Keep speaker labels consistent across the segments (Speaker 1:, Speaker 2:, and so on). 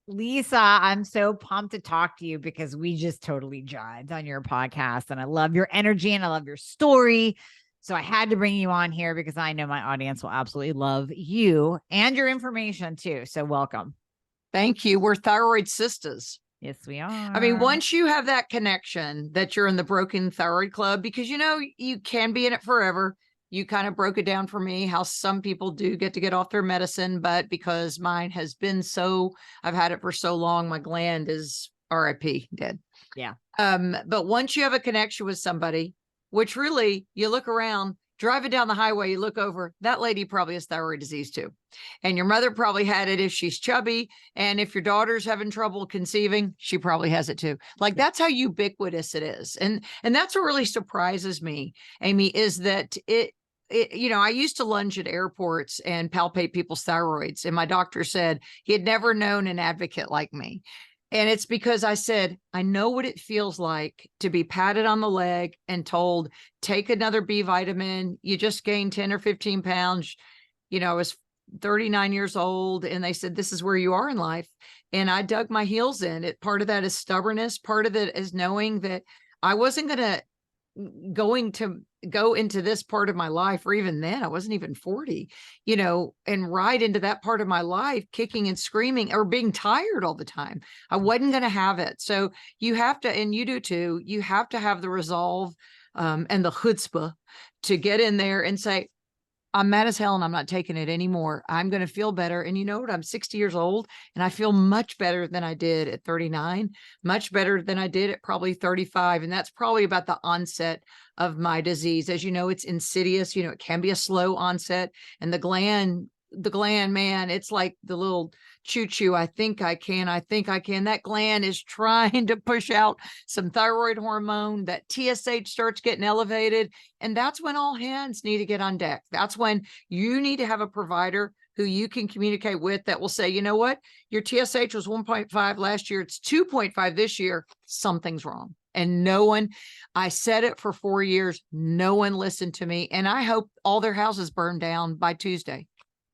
Speaker 1: Lisa, I'm so pumped to talk to you because we just totally jived on your podcast and I love your energy and I love your story. So I had to bring you on here because I know my audience will absolutely love you and your information too. So welcome.
Speaker 2: Thank you. We're thyroid sisters.
Speaker 1: Yes, we are.
Speaker 2: I mean, once you have that connection that you're in the Broken Thyroid Club, because you can be in it forever. You kind of broke it down for me how some people do get to get off their medicine, but because mine has been I've had it for so long, my gland is RIP, dead.
Speaker 1: Yeah.
Speaker 2: But once you have a connection with somebody, which really you look around, driving down the highway, you look over, that lady probably has thyroid disease too. And your mother probably had it if she's chubby. And if your daughter's having trouble conceiving, she probably has it too. Like that's how ubiquitous it is. And that's what really surprises me, Amy, is that I used to lunge at airports and palpate people's thyroids. And my doctor said he had never known an advocate like me. And it's because I said, I know what it feels like to be patted on the leg and told, take another B vitamin. You just gained 10 or 15 pounds. I was 39 years old and they said, this is where you are in life. And I dug my heels in it. Part of that is stubbornness. Part of it is knowing that I wasn't going to go into this part of my life, or even then I wasn't even 40, and right into that part of my life, kicking and screaming or being tired all the time. I wasn't going to have it. So you have to, and you do too, you have to have the resolve and the chutzpah to get in there and say, I'm mad as hell and I'm not taking it anymore. I'm going to feel better. And you know what? I'm 60 years old and I feel much better than I did at 39, much better than I did at probably 35. And that's probably about the onset of my disease. As you know, it's insidious. It can be a slow onset. And the gland, man, it's like the little choo-choo. I think I can. That gland is trying to push out some thyroid hormone. That TSH starts getting elevated. And that's when all hands need to get on deck. That's when you need to have a provider who you can communicate with that will say, you know what? Your TSH was 1.5 last year. It's 2.5 this year. Something's wrong. And I said it for 4 years. No one listened to me. And I hope all their houses burn down by Tuesday.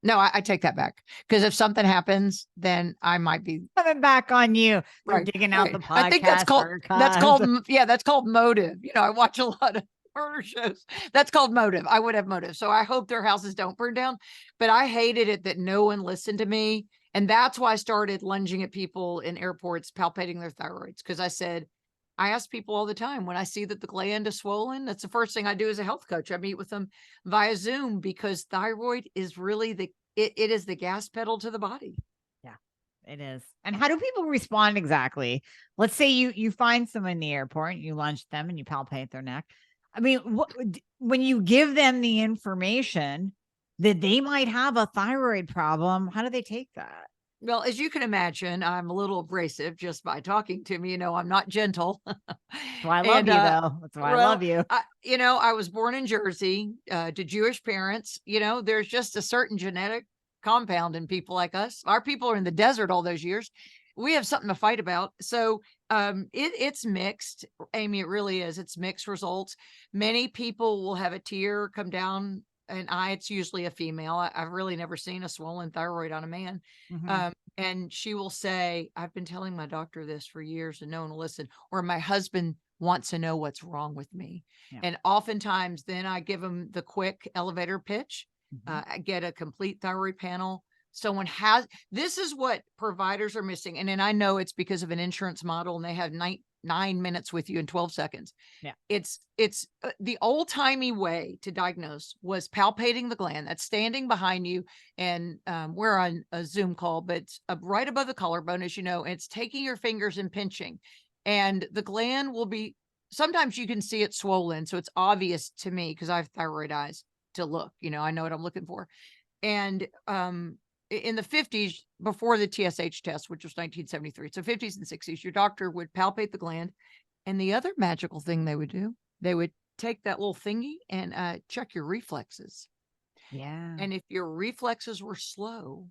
Speaker 2: No, I take that back. Because if something happens, then I might be
Speaker 1: coming back on you. They're
Speaker 2: right,
Speaker 1: digging out the podcast.
Speaker 2: I think that's called motive. I watch a lot of murder shows. That's called motive. I would have motive. So I hope their houses don't burn down. But I hated it that no one listened to me. And that's why I started lunging at people in airports, palpating their thyroids. Because I ask people all the time when I see that the gland is swollen, that's the first thing I do as a health coach. I meet with them via Zoom because thyroid is really it is the gas pedal to the body.
Speaker 1: Yeah, it is. And how do people respond exactly? Let's say you find someone in the airport, you lunge them and you palpate their neck. I mean, when you give them the information that they might have a thyroid problem, how do they take that?
Speaker 2: Well, as you can imagine, I'm a little abrasive just by talking to me. I'm not gentle.
Speaker 1: That's why I love you, though. That's why I love you.
Speaker 2: I was born in Jersey to Jewish parents. There's just a certain genetic compound in people like us. Our people are in the desert all those years. We have something to fight about. So it's mixed, Amy. It really is. It's mixed results. Many people will have a tear come down it's usually a female. I've really never seen a swollen thyroid on a man. Mm-hmm. And she will say, I've been telling my doctor this for years and no one will listen. Or my husband wants to know what's wrong with me. Yeah. And oftentimes then I give them the quick elevator pitch. Mm-hmm. I get a complete thyroid panel. This is what providers are missing. And then I know it's because of an insurance model and they have 9 minutes with you in 12 seconds. Yeah. It's the old timey way to diagnose was palpating the gland. That's standing behind you. And we're on a Zoom call, but it's right above the collarbone, as you know, and it's taking your fingers and pinching. And the gland will be, sometimes you can see it swollen. So it's obvious to me because I have thyroid eyes to look, I know what I'm looking for. And in the 50s, before the TSH test, which was 1973, so 50s and 60s, your doctor would palpate the gland. And the other magical thing they would do, they would take that little thingy and check your reflexes.
Speaker 1: Yeah.
Speaker 2: And if your reflexes were slow,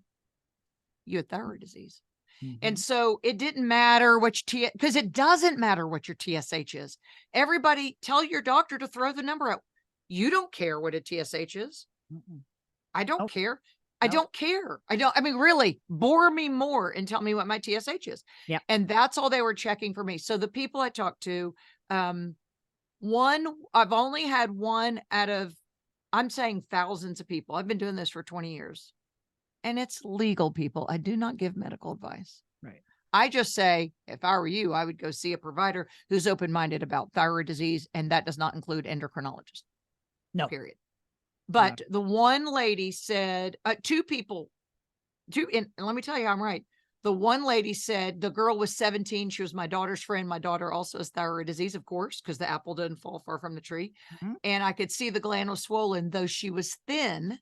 Speaker 2: you had thyroid disease. Mm-hmm. And so it didn't matter because it doesn't matter what your TSH is. Everybody tell your doctor to throw the number out. You don't care what a TSH is. Mm-mm. I don't care. I
Speaker 1: Nope.
Speaker 2: don't care. I mean, really bore me more and tell me what my TSH is.
Speaker 1: Yep.
Speaker 2: And that's all they were checking for me. So the people I talked to, I've only had one out of, I'm saying thousands of people. I've been doing this for 20 years and it's legal people. I do not give medical advice.
Speaker 1: Right.
Speaker 2: I just say, if I were you, I would go see a provider who's open-minded about thyroid disease. And that does not include endocrinologists.
Speaker 1: No.
Speaker 2: Period. But the one lady said, and let me tell you, I'm right. The one lady said the girl was 17. She was my daughter's friend. My daughter also has thyroid disease, of course, because the apple doesn't fall far from the tree.
Speaker 1: Mhm.
Speaker 2: And I could see the gland was swollen, though she was thin.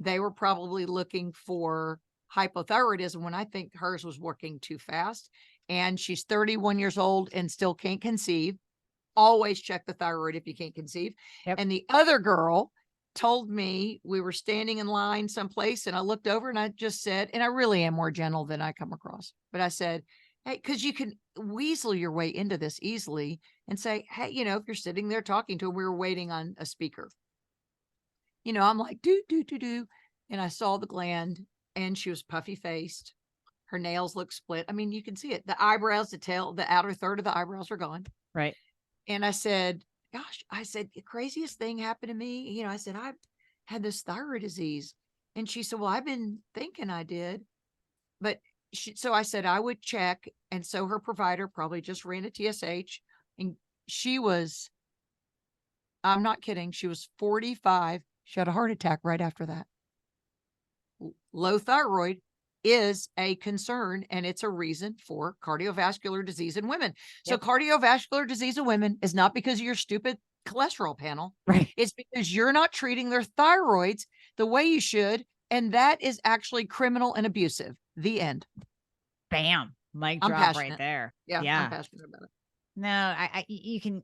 Speaker 2: They were probably looking for hypothyroidism when I think hers was working too fast. And she's 31 years old and still can't conceive. Always check the thyroid if you can't conceive.
Speaker 1: Yep.
Speaker 2: And the other girl told me, we were standing in line someplace and I looked over and I just said, and I really am more gentle than I come across, but I said, hey, because you can weasel your way into this easily and say, hey, if you're sitting there talking to her, we were waiting on a speaker. I'm like, do. And I saw the gland and she was puffy faced. Her nails look split. I mean, you can see it. The eyebrows, the tail, the outer third of the eyebrows are gone.
Speaker 1: Right.
Speaker 2: And I said, gosh, the craziest thing happened to me. I said, I had this thyroid disease. And she said, well, I've been thinking I did. But so I said, I would check. And so her provider probably just ran a TSH. And she was, I'm not kidding, she was 45. She had a heart attack right after that. Low thyroid is a concern and it's a reason for cardiovascular disease in women. So cardiovascular disease in women is not because of your stupid cholesterol panel.
Speaker 1: Right.
Speaker 2: It's because you're not treating their thyroids the way you should. And that is actually criminal and abusive. The end.
Speaker 1: Bam. Mic
Speaker 2: I'm
Speaker 1: drop
Speaker 2: passionate.
Speaker 1: right there.
Speaker 2: Yeah,
Speaker 1: Yeah.
Speaker 2: I'm passionate about it.
Speaker 1: No, you can,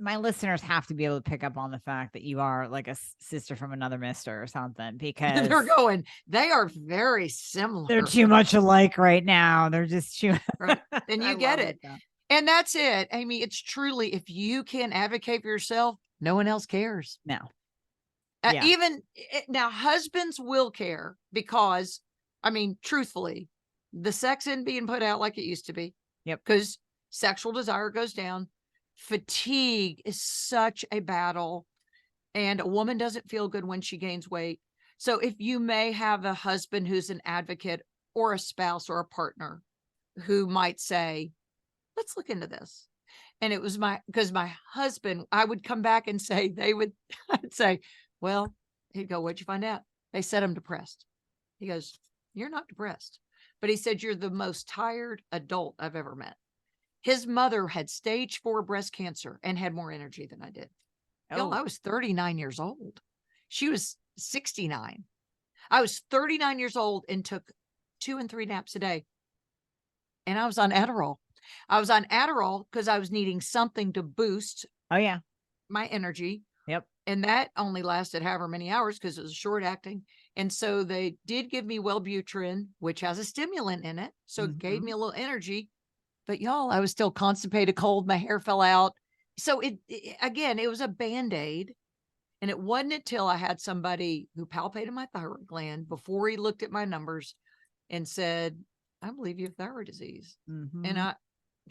Speaker 1: my listeners have to be able to pick up on the fact that you are like a sister from another mister or something, because
Speaker 2: they are very similar.
Speaker 1: They're too much alike right now. They're just too.
Speaker 2: Right. Then you get it. And that's it. Amy, it's truly, if you can't advocate for yourself, no one else cares.
Speaker 1: No.
Speaker 2: Even now, husbands will care because, I mean, truthfully, the sex isn't being put out like it used to be.
Speaker 1: Yep.
Speaker 2: Because sexual desire goes down. Fatigue is such a battle. And a woman doesn't feel good when she gains weight. So if you may have a husband who's an advocate or a spouse or a partner who might say, let's look into this. And it was because my husband, I would come back and say, I'd say, well, he'd go, what'd you find out? They said I'm depressed. He goes, you're not depressed. But he said, you're the most tired adult I've ever met. His mother had stage 4 breast cancer and had more energy than I did. Oh. I was 39 years old. She was 69. I was 39 years old and took 2 and 3 naps a day. And I was on Adderall. I was on Adderall because I was needing something to boost my energy.
Speaker 1: Yep.
Speaker 2: And that only lasted however many hours because it was short acting. And so they did give me Wellbutrin, which has a stimulant in it. So it gave me a little energy. But y'all, I was still constipated, cold. My hair fell out. So it was a Band-Aid. And it wasn't until I had somebody who palpated my thyroid gland before he looked at my numbers and said, I believe you have thyroid disease. And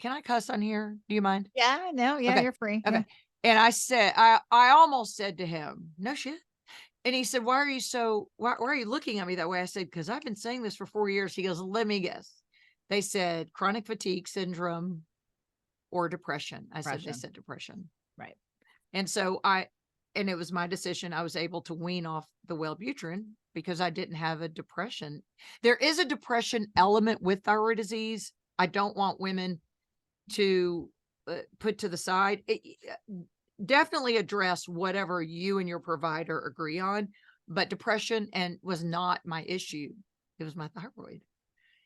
Speaker 2: can I cuss on here? Do you mind?
Speaker 1: Yeah, no. Yeah, okay. You're free.
Speaker 2: Okay.
Speaker 1: Yeah.
Speaker 2: And I said, I almost said to him, no shit. And he said, why are you looking at me that way? I said, because I've been saying this for 4 years. He goes, let me guess. They said chronic fatigue syndrome or depression. I said, they said depression.
Speaker 1: Right.
Speaker 2: And so it was my decision. I was able to wean off the Wellbutrin because I didn't have a depression. There is a depression element with thyroid disease. I don't want women to put to the side. Definitely address whatever you and your provider agree on, but depression was not my issue. It was my thyroid.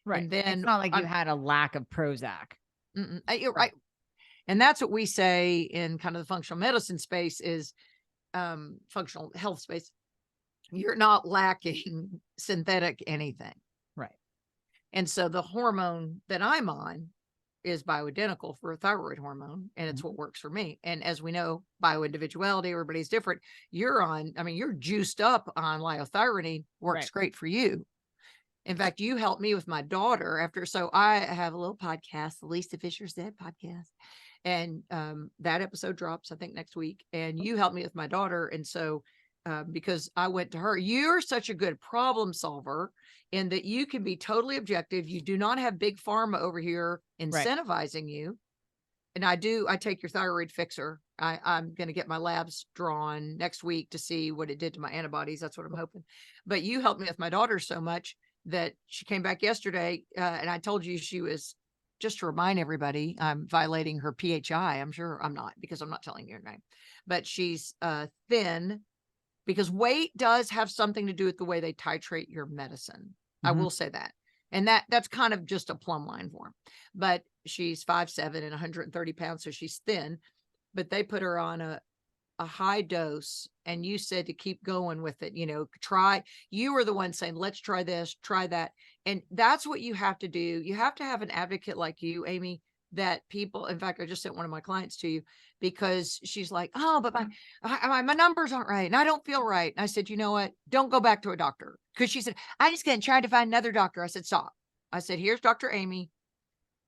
Speaker 1: Right.
Speaker 2: And then
Speaker 1: it's not like you had a lack of Prozac.
Speaker 2: You're right. And that's what we say in kind of the functional medicine space is functional health space. You're not lacking synthetic anything.
Speaker 1: Right.
Speaker 2: And so the hormone that I'm on is bioidentical for a thyroid hormone, and it's what works for me. And as we know, bioindividuality, everybody's different. You're juiced up on liothyronine, works great for you. In fact, you helped me with my daughter so I have a little podcast, the Lisa Fischer Said podcast. And that episode drops, I think, next week. And you helped me with my daughter. And so because I went to her, you're such a good problem solver in that you can be totally objective. You do not have big pharma over here incentivizing you. And I take your thyroid fixer. I'm going to get my labs drawn next week to see what it did to my antibodies. That's what I'm hoping. But you helped me with my daughter so much that she came back yesterday. And I told you she was, just to remind everybody, I'm violating her PHI. I'm sure I'm not, because I'm not telling you her name, but she's thin, because weight does have something to do with the way they titrate your medicine. I will say that. And that's kind of just a plumb line for him. But she's 5'7" and 130 pounds. So she's thin, but they put her on a high dose, and you said to keep going with it, you were the one saying, let's try this, try that. And that's what you have to do. You have to have an advocate like you, Amy, that people, in fact, I just sent one of my clients to you because she's like, oh, but my numbers aren't right. And I don't feel right. And I said, you know what? Don't go back to a doctor. Cause she said, I just gonna try to find another doctor. I said, stop. I said, here's Dr. Amy.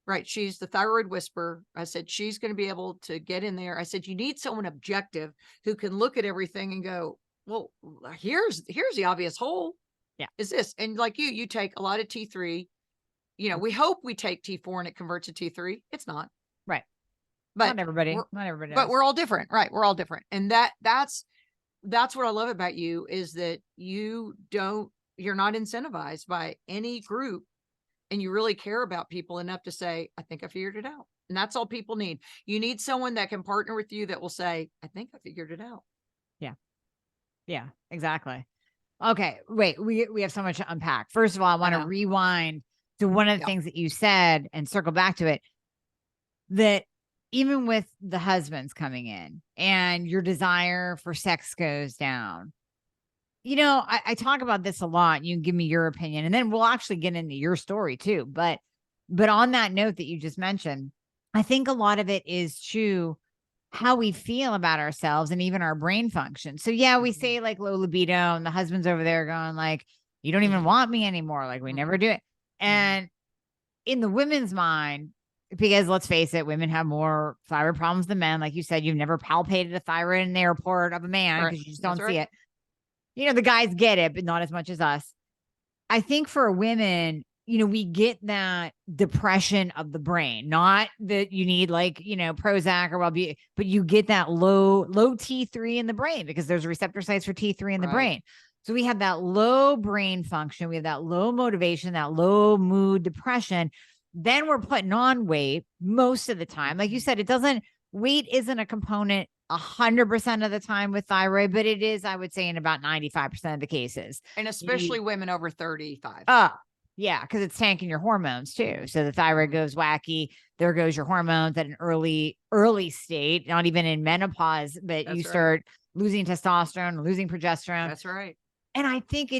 Speaker 2: Right. She's the thyroid whisperer. I said, she's going to be able to get in there. I said, you need someone objective who can look at everything and go, well, here's the obvious hole.
Speaker 1: Yeah.
Speaker 2: Is this? And like you take a lot of T3, we hope we take T4 and it converts to T3. It's not.
Speaker 1: Right.
Speaker 2: But
Speaker 1: not everybody does.
Speaker 2: But we're all different. Right. We're all different. And that's what I love about you, is that you're not incentivized by any group. And you really care about people enough to say, I think I figured it out. And that's all people need. You need someone that can partner with you that will say, I think I figured it out.
Speaker 1: Yeah. Yeah, exactly. Okay. Wait, we have so much to unpack. First of all, I want to rewind to one of the things that you said and circle back to it, that even with the husbands coming in and your desire for sex goes down, I talk about this a lot. You can give me your opinion, and then we'll actually get into your story too. But on that note that you just mentioned, I think a lot of it is to how we feel about ourselves and even our brain function. So yeah, we say like low libido, and the husband's over there going like, you don't even want me anymore. Like we never do it. And in the women's mind, because let's face it, women have more thyroid problems than men. Like you said, you've never palpated a thyroid in the airport of a man because you just don't see it. The guys get it, but not as much as us. I think for women, we get that depression of the brain, not that you need like, Prozac or Wellbutrin, but you get that low T3 in the brain because there's receptor sites for T3 in the brain. So we have that low brain function. We have that low motivation, that low mood, depression. Then we're putting on weight most of the time. Like you said, weight isn't a component 100% of the time with thyroid, but it is, I would say, in about 95% of the cases.
Speaker 2: And especially women over 35.
Speaker 1: Yeah, because it's tanking your hormones too. So the thyroid goes wacky. There goes your hormones at an early state, not even in menopause, but you start losing testosterone, losing progesterone.
Speaker 2: That's right.
Speaker 1: And I think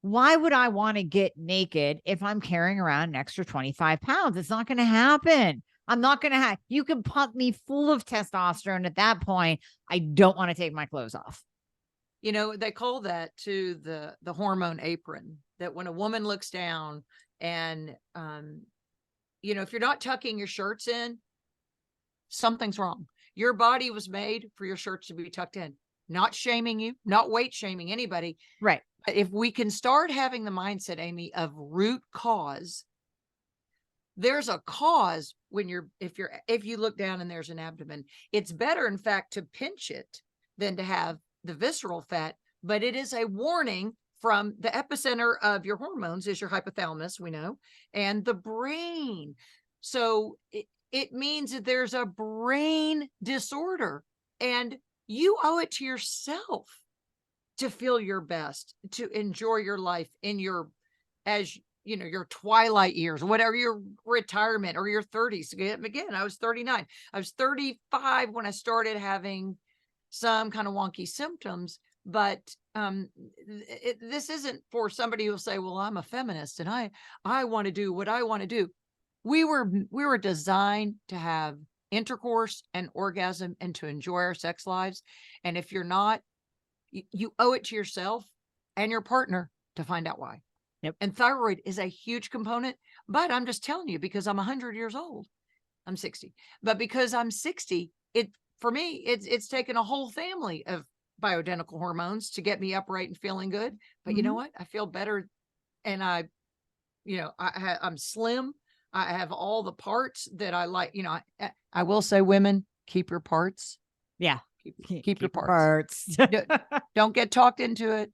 Speaker 1: why would I want to get naked if I'm carrying around an extra 25 pounds? It's not going to happen. I'm not going to you can pump me full of testosterone at that point. I don't want to take my clothes off.
Speaker 2: They call that to the hormone apron, that when a woman looks down and, if you're not tucking your shirts in, something's wrong. Your body was made for your shirts to be tucked in, not shaming you, not weight shaming anybody.
Speaker 1: Right.
Speaker 2: But if we can start having the mindset, Amy, of root cause, there's a cause if you look down and there's an abdomen. It's better, in fact, to pinch it than to have the visceral fat, but it is a warning from the epicenter of your hormones is your hypothalamus, we know, and the brain. So it means that there's a brain disorder, and you owe it to yourself to feel your best, to enjoy your life in your twilight years, whatever, your retirement or your 30s. Again, I was 39. I was 35 when I started having some kind of wonky symptoms, but this isn't for somebody who'll say, well, I'm a feminist and I want to do what I want to do. We were designed to have intercourse and orgasm and to enjoy our sex lives. And if you're not, you owe it to yourself and your partner to find out why.
Speaker 1: Yep.
Speaker 2: And thyroid is a huge component, but I'm just telling you because I'm 100 years old. I'm 60, but because I'm 60, for me, it's taken a whole family of bioidentical hormones to get me upright and feeling good. But you know what? I feel better, and I'm slim. I have all the parts that I like. I will say, women, keep your parts.
Speaker 1: Yeah,
Speaker 2: keep your parts. Don't get talked into it.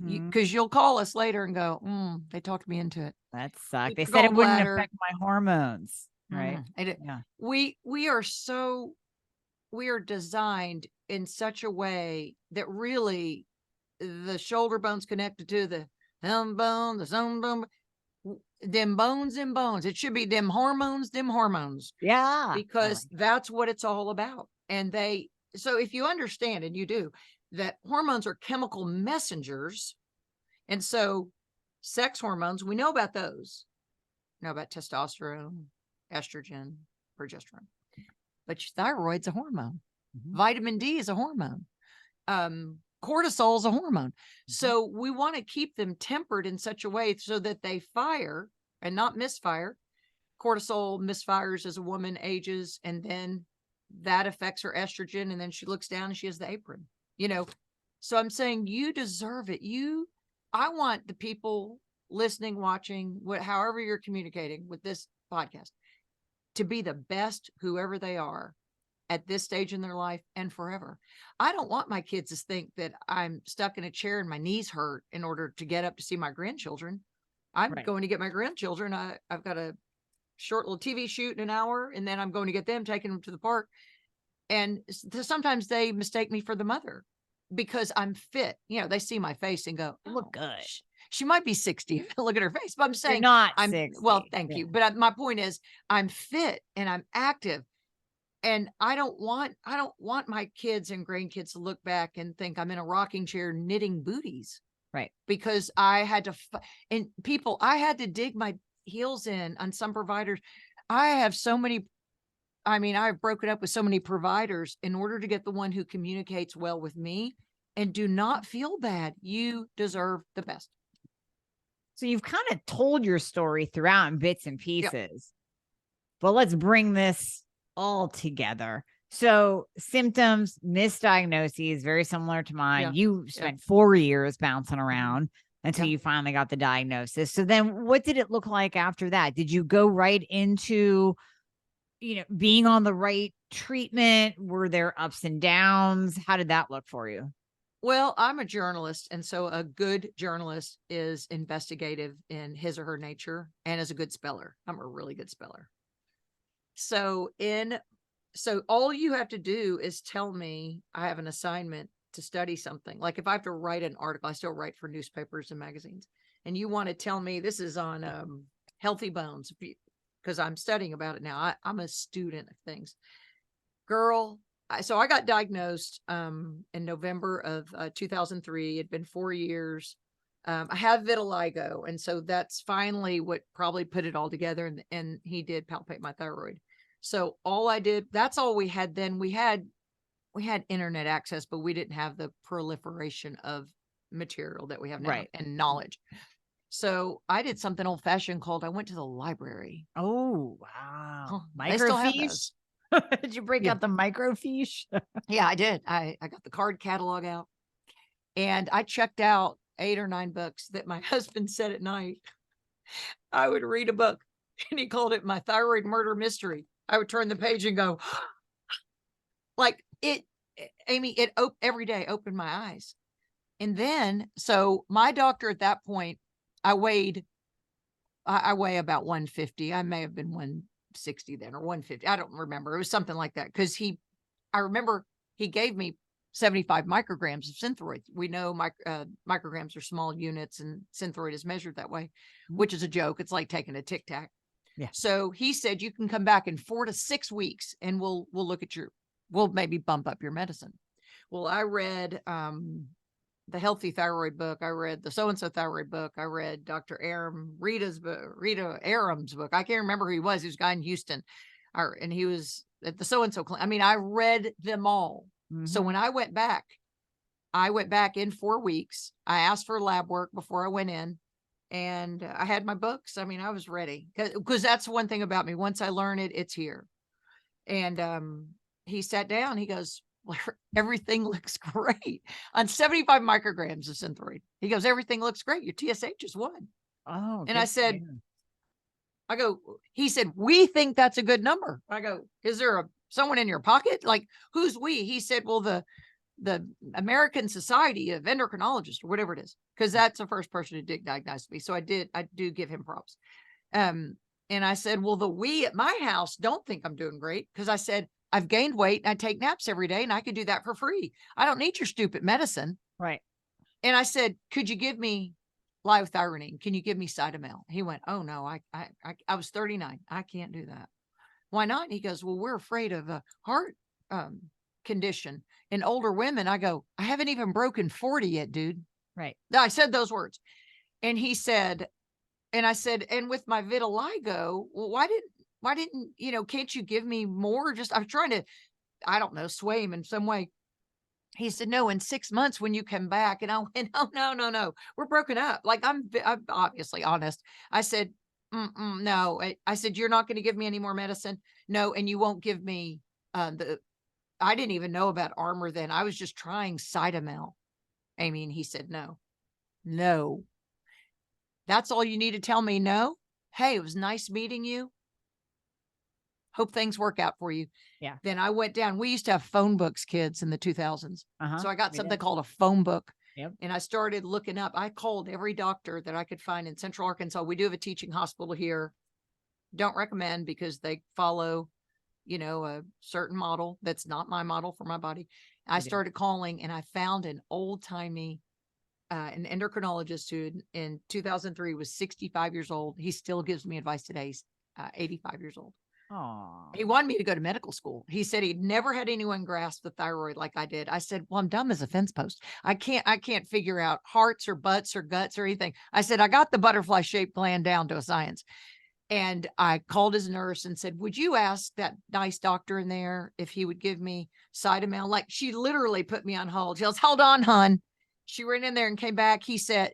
Speaker 2: Because you'll call us later and go, they talked me into it.
Speaker 1: That sucked. They said it wouldn't affect my hormones, right?
Speaker 2: Yeah. We are designed in such a way that really the shoulder bone's connected to the thumb bone, the thumb bone, them bones and bones. It should be them hormones.
Speaker 1: Yeah.
Speaker 2: Because that's what it's all about. And so if you understand, and you do, that hormones are chemical messengers. And so sex hormones, we know about those. We know about testosterone, estrogen, progesterone. But thyroid's a hormone. Vitamin D is a hormone. Cortisol is a hormone. So we want to keep them tempered in such a way so that they fire and not misfire. Cortisol misfires as a woman ages, and then that affects her estrogen, and then she looks down and she has the apron. So I'm saying you deserve it. I want the people listening, watching, however you're communicating with this podcast, to be the best whoever they are at this stage in their life and forever. I don't want my kids to think that I'm stuck in a chair and my knees hurt in order to get up to see my grandchildren. I'm going to get my grandchildren. I've got a short little TV shoot in an hour, and then I'm going to get them, taking them to the park. And sometimes they mistake me for the mother because I'm fit. They see my face and go,
Speaker 1: look good.
Speaker 2: She might be 60. Look at her face. But I'm saying,
Speaker 1: you're not 60.
Speaker 2: Well, thank you. But my point is, I'm fit and I'm active. And I don't want my kids and grandkids to look back and think I'm in a rocking chair knitting booties.
Speaker 1: Right.
Speaker 2: Because I had to, I had to dig my heels in on some providers. I have so many, I've broken up with so many providers in order to get the one who communicates well with me. And do not feel bad. You deserve the best.
Speaker 1: So you've kind of told your story throughout in bits and pieces, but let's bring this all together. So symptoms, misdiagnoses, very similar to mine. You spent 4 years bouncing around until you finally got the diagnosis. So then what did it look like after that? Did you go right into, being on the right treatment? Were there ups and downs? How did that look for you?
Speaker 2: Well, I'm a journalist, and so a good journalist is investigative in his or her nature and is a good speller. I'm a really good speller. So all you have to do is tell me I have an assignment to study something. Like if I have to write an article, I still write for newspapers and magazines, and you want to tell me this is on healthy bones, because I'm studying about it now. I'm a student of things. Girl, so I got diagnosed in November of 2003. It'd been 4 years. I have vitiligo, and so that's finally what probably put it all together. And he did palpate my thyroid. So all I did, that's all we had then. We had internet access, but we didn't have the proliferation of material that we have now and knowledge. So I did something old fashioned called, I went to the library.
Speaker 1: Oh, wow.
Speaker 2: Microfiche?
Speaker 1: Did you break out the microfiche?
Speaker 2: Yeah, I did. I got the card catalog out, and I checked out 8 or 9 books that my husband said at night I would read a book, and he called it My Thyroid Murder Mystery. I would turn the page and go, like it, Amy, every day opened my eyes. And then, so my doctor at that point, I weigh about 150. I may have been 160 then, or 150. I don't remember. It was something like that. Cause I remember he gave me 75 micrograms of Synthroid. We know micrograms are small units, and Synthroid is measured that way, which is a joke. It's like taking a Tic Tac. Yeah. So he said, you can come back in 4 to 6 weeks and we'll look at we'll maybe bump up your medicine. Well, I read the Healthy Thyroid book. I read the so-and-so thyroid book. I read Dr. Rita Aram's book. I can't remember who he was. He was a guy in Houston. And he was at the so-and-so clinic. I mean, I read them all. So when I went back in 4 weeks. I asked for lab work before I went in, and I had my books. I mean, I was ready because that's one thing about me. Once I learn it, it's here. And he sat down. He goes, well, everything looks great on 75 micrograms of Synthroid. He goes, everything looks great. Your TSH is 1.
Speaker 1: Oh,
Speaker 2: and I said, he said, we think that's a good number. I go, is there someone in your pocket? Like, who's we? He said, well, the American Society of Endocrinologists or whatever it is, because that's the first person who did diagnose me. So I do give him props. And I said, well, the we at my house don't think I'm doing great, because I said, I've gained weight and I take naps every day and I can do that for free. I don't need your stupid medicine.
Speaker 1: Right.
Speaker 2: And I said, could you give me liothyronine? Can you give me Cytomel? He went, oh no, I was 39. I can't do that. Why not? And he goes, well, we're afraid of a heart condition in older women. I go, I haven't even broken 40 yet, dude.
Speaker 1: Right.
Speaker 2: I said those words. And he said, and I said, and with my vitiligo, well, why didn't, can't you give me more? Just, I'm trying to, I don't know, sway him in some way. He said, no, in 6 months when you come back. And I went, oh, no, we're broken up. Like, I'm obviously honest. I said, no. I said, you're not going to give me any more medicine. No. And you won't give me I didn't even know about Armor then. I was just trying Cytomel. I mean, he said, no. That's all you need to tell me? No. Hey, it was nice meeting you. Hope things work out for you.
Speaker 1: Yeah.
Speaker 2: Then I went down. We used to have phone books, kids, in the 2000s. So I got something called a phone book.
Speaker 1: Yep.
Speaker 2: And I started looking up. I called every doctor that I could find in Central Arkansas. We do have a teaching hospital here. Don't recommend, because they follow, a certain model that's not my model for my body. I started calling, and I found an old-timey an endocrinologist who in 2003 was 65 years old. He still gives me advice today. He's 85 years old.
Speaker 1: Aww.
Speaker 2: He wanted me to go to medical school. He said he'd never had anyone grasp the thyroid like I did. I said, well, I'm dumb as a fence post. I can't figure out hearts or butts or guts or anything. I said, I got the butterfly shaped gland down to a science. And I called his nurse and said, would you ask that nice doctor in there if he would give me Cytomel? Like, she literally put me on hold. She goes, hold on, hon. She ran in there and came back. She said,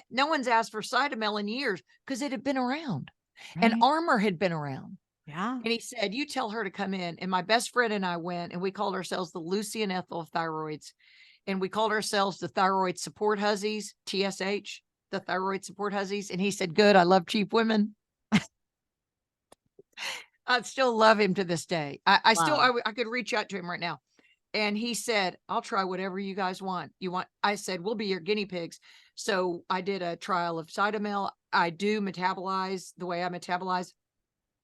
Speaker 2: no one's asked for Cytomel in years because it had been around. Right. And Armor had been around.
Speaker 1: Yeah.
Speaker 2: And he said, you tell her to come in. And my best friend and I went, and we called ourselves the Lucy and Ethel of thyroids. And we called ourselves the Thyroid Support Hussies, TSH, the Thyroid Support Hussies. And he said, good, I love cheap women. I still love him to this day. I could reach out to him right now. And he said, I'll try whatever you guys want. I said, we'll be your guinea pigs. So I did a trial of Cytomel. I do metabolize the way I metabolize.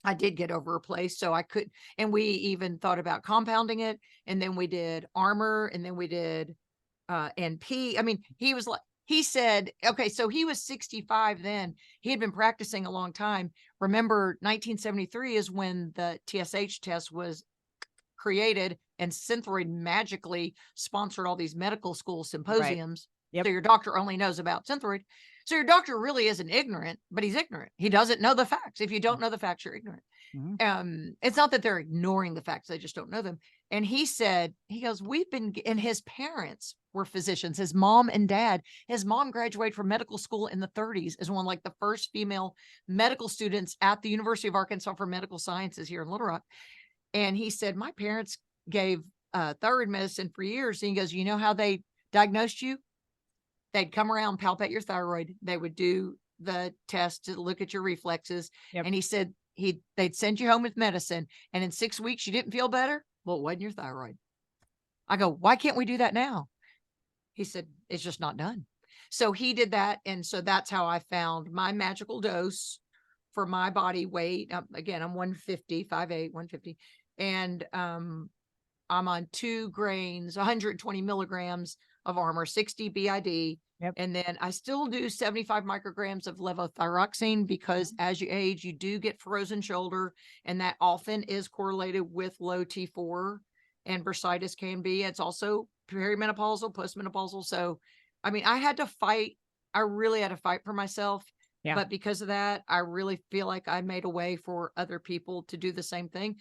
Speaker 2: I did get over a place, so I could, and we even thought about compounding it. And then we did Armor, and then we did NP. I mean, he said, okay, so he was 65 then. He had been practicing a long time. Remember, 1973 is when the TSH test was created, and Synthroid magically sponsored all these medical school symposiums. Right. Yep. So your doctor only knows about Synthroid. So your doctor really isn't ignorant, but he's ignorant. He doesn't know the facts. If you don't know the facts, you're ignorant. Mm-hmm. It's not that they're ignoring the facts. They just don't know them. And he said, he goes, and his parents were physicians, his mom and dad. His mom graduated from medical school in the 30s as one like the first female medical students at the University of Arkansas for medical sciences here in Little Rock. And he said, my parents gave thyroid medicine for years. And he goes, you know how they diagnosed you? They'd come around, palpate your thyroid. They would do the test to look at your reflexes. Yep. And he said they'd send you home with medicine. And in 6 weeks, you didn't feel better. Well, it wasn't your thyroid. I go, why can't we do that now? He said, it's just not done. So he did that. And so that's how I found my magical dose for my body weight. Again, I'm 150, 5'8", 150. And I'm on 2 grains, 120 milligrams of Armor, 60 BID. Yep. And then I still do 75 micrograms of levothyroxine, because as you age, you do get frozen shoulder. And that often is correlated with low T4, and bursitis can be. It's also perimenopausal, postmenopausal. So, I mean, I had to fight. I really had to fight for myself.
Speaker 1: Yeah.
Speaker 2: But because of that, I really feel like I made a way for other people to do the same thing.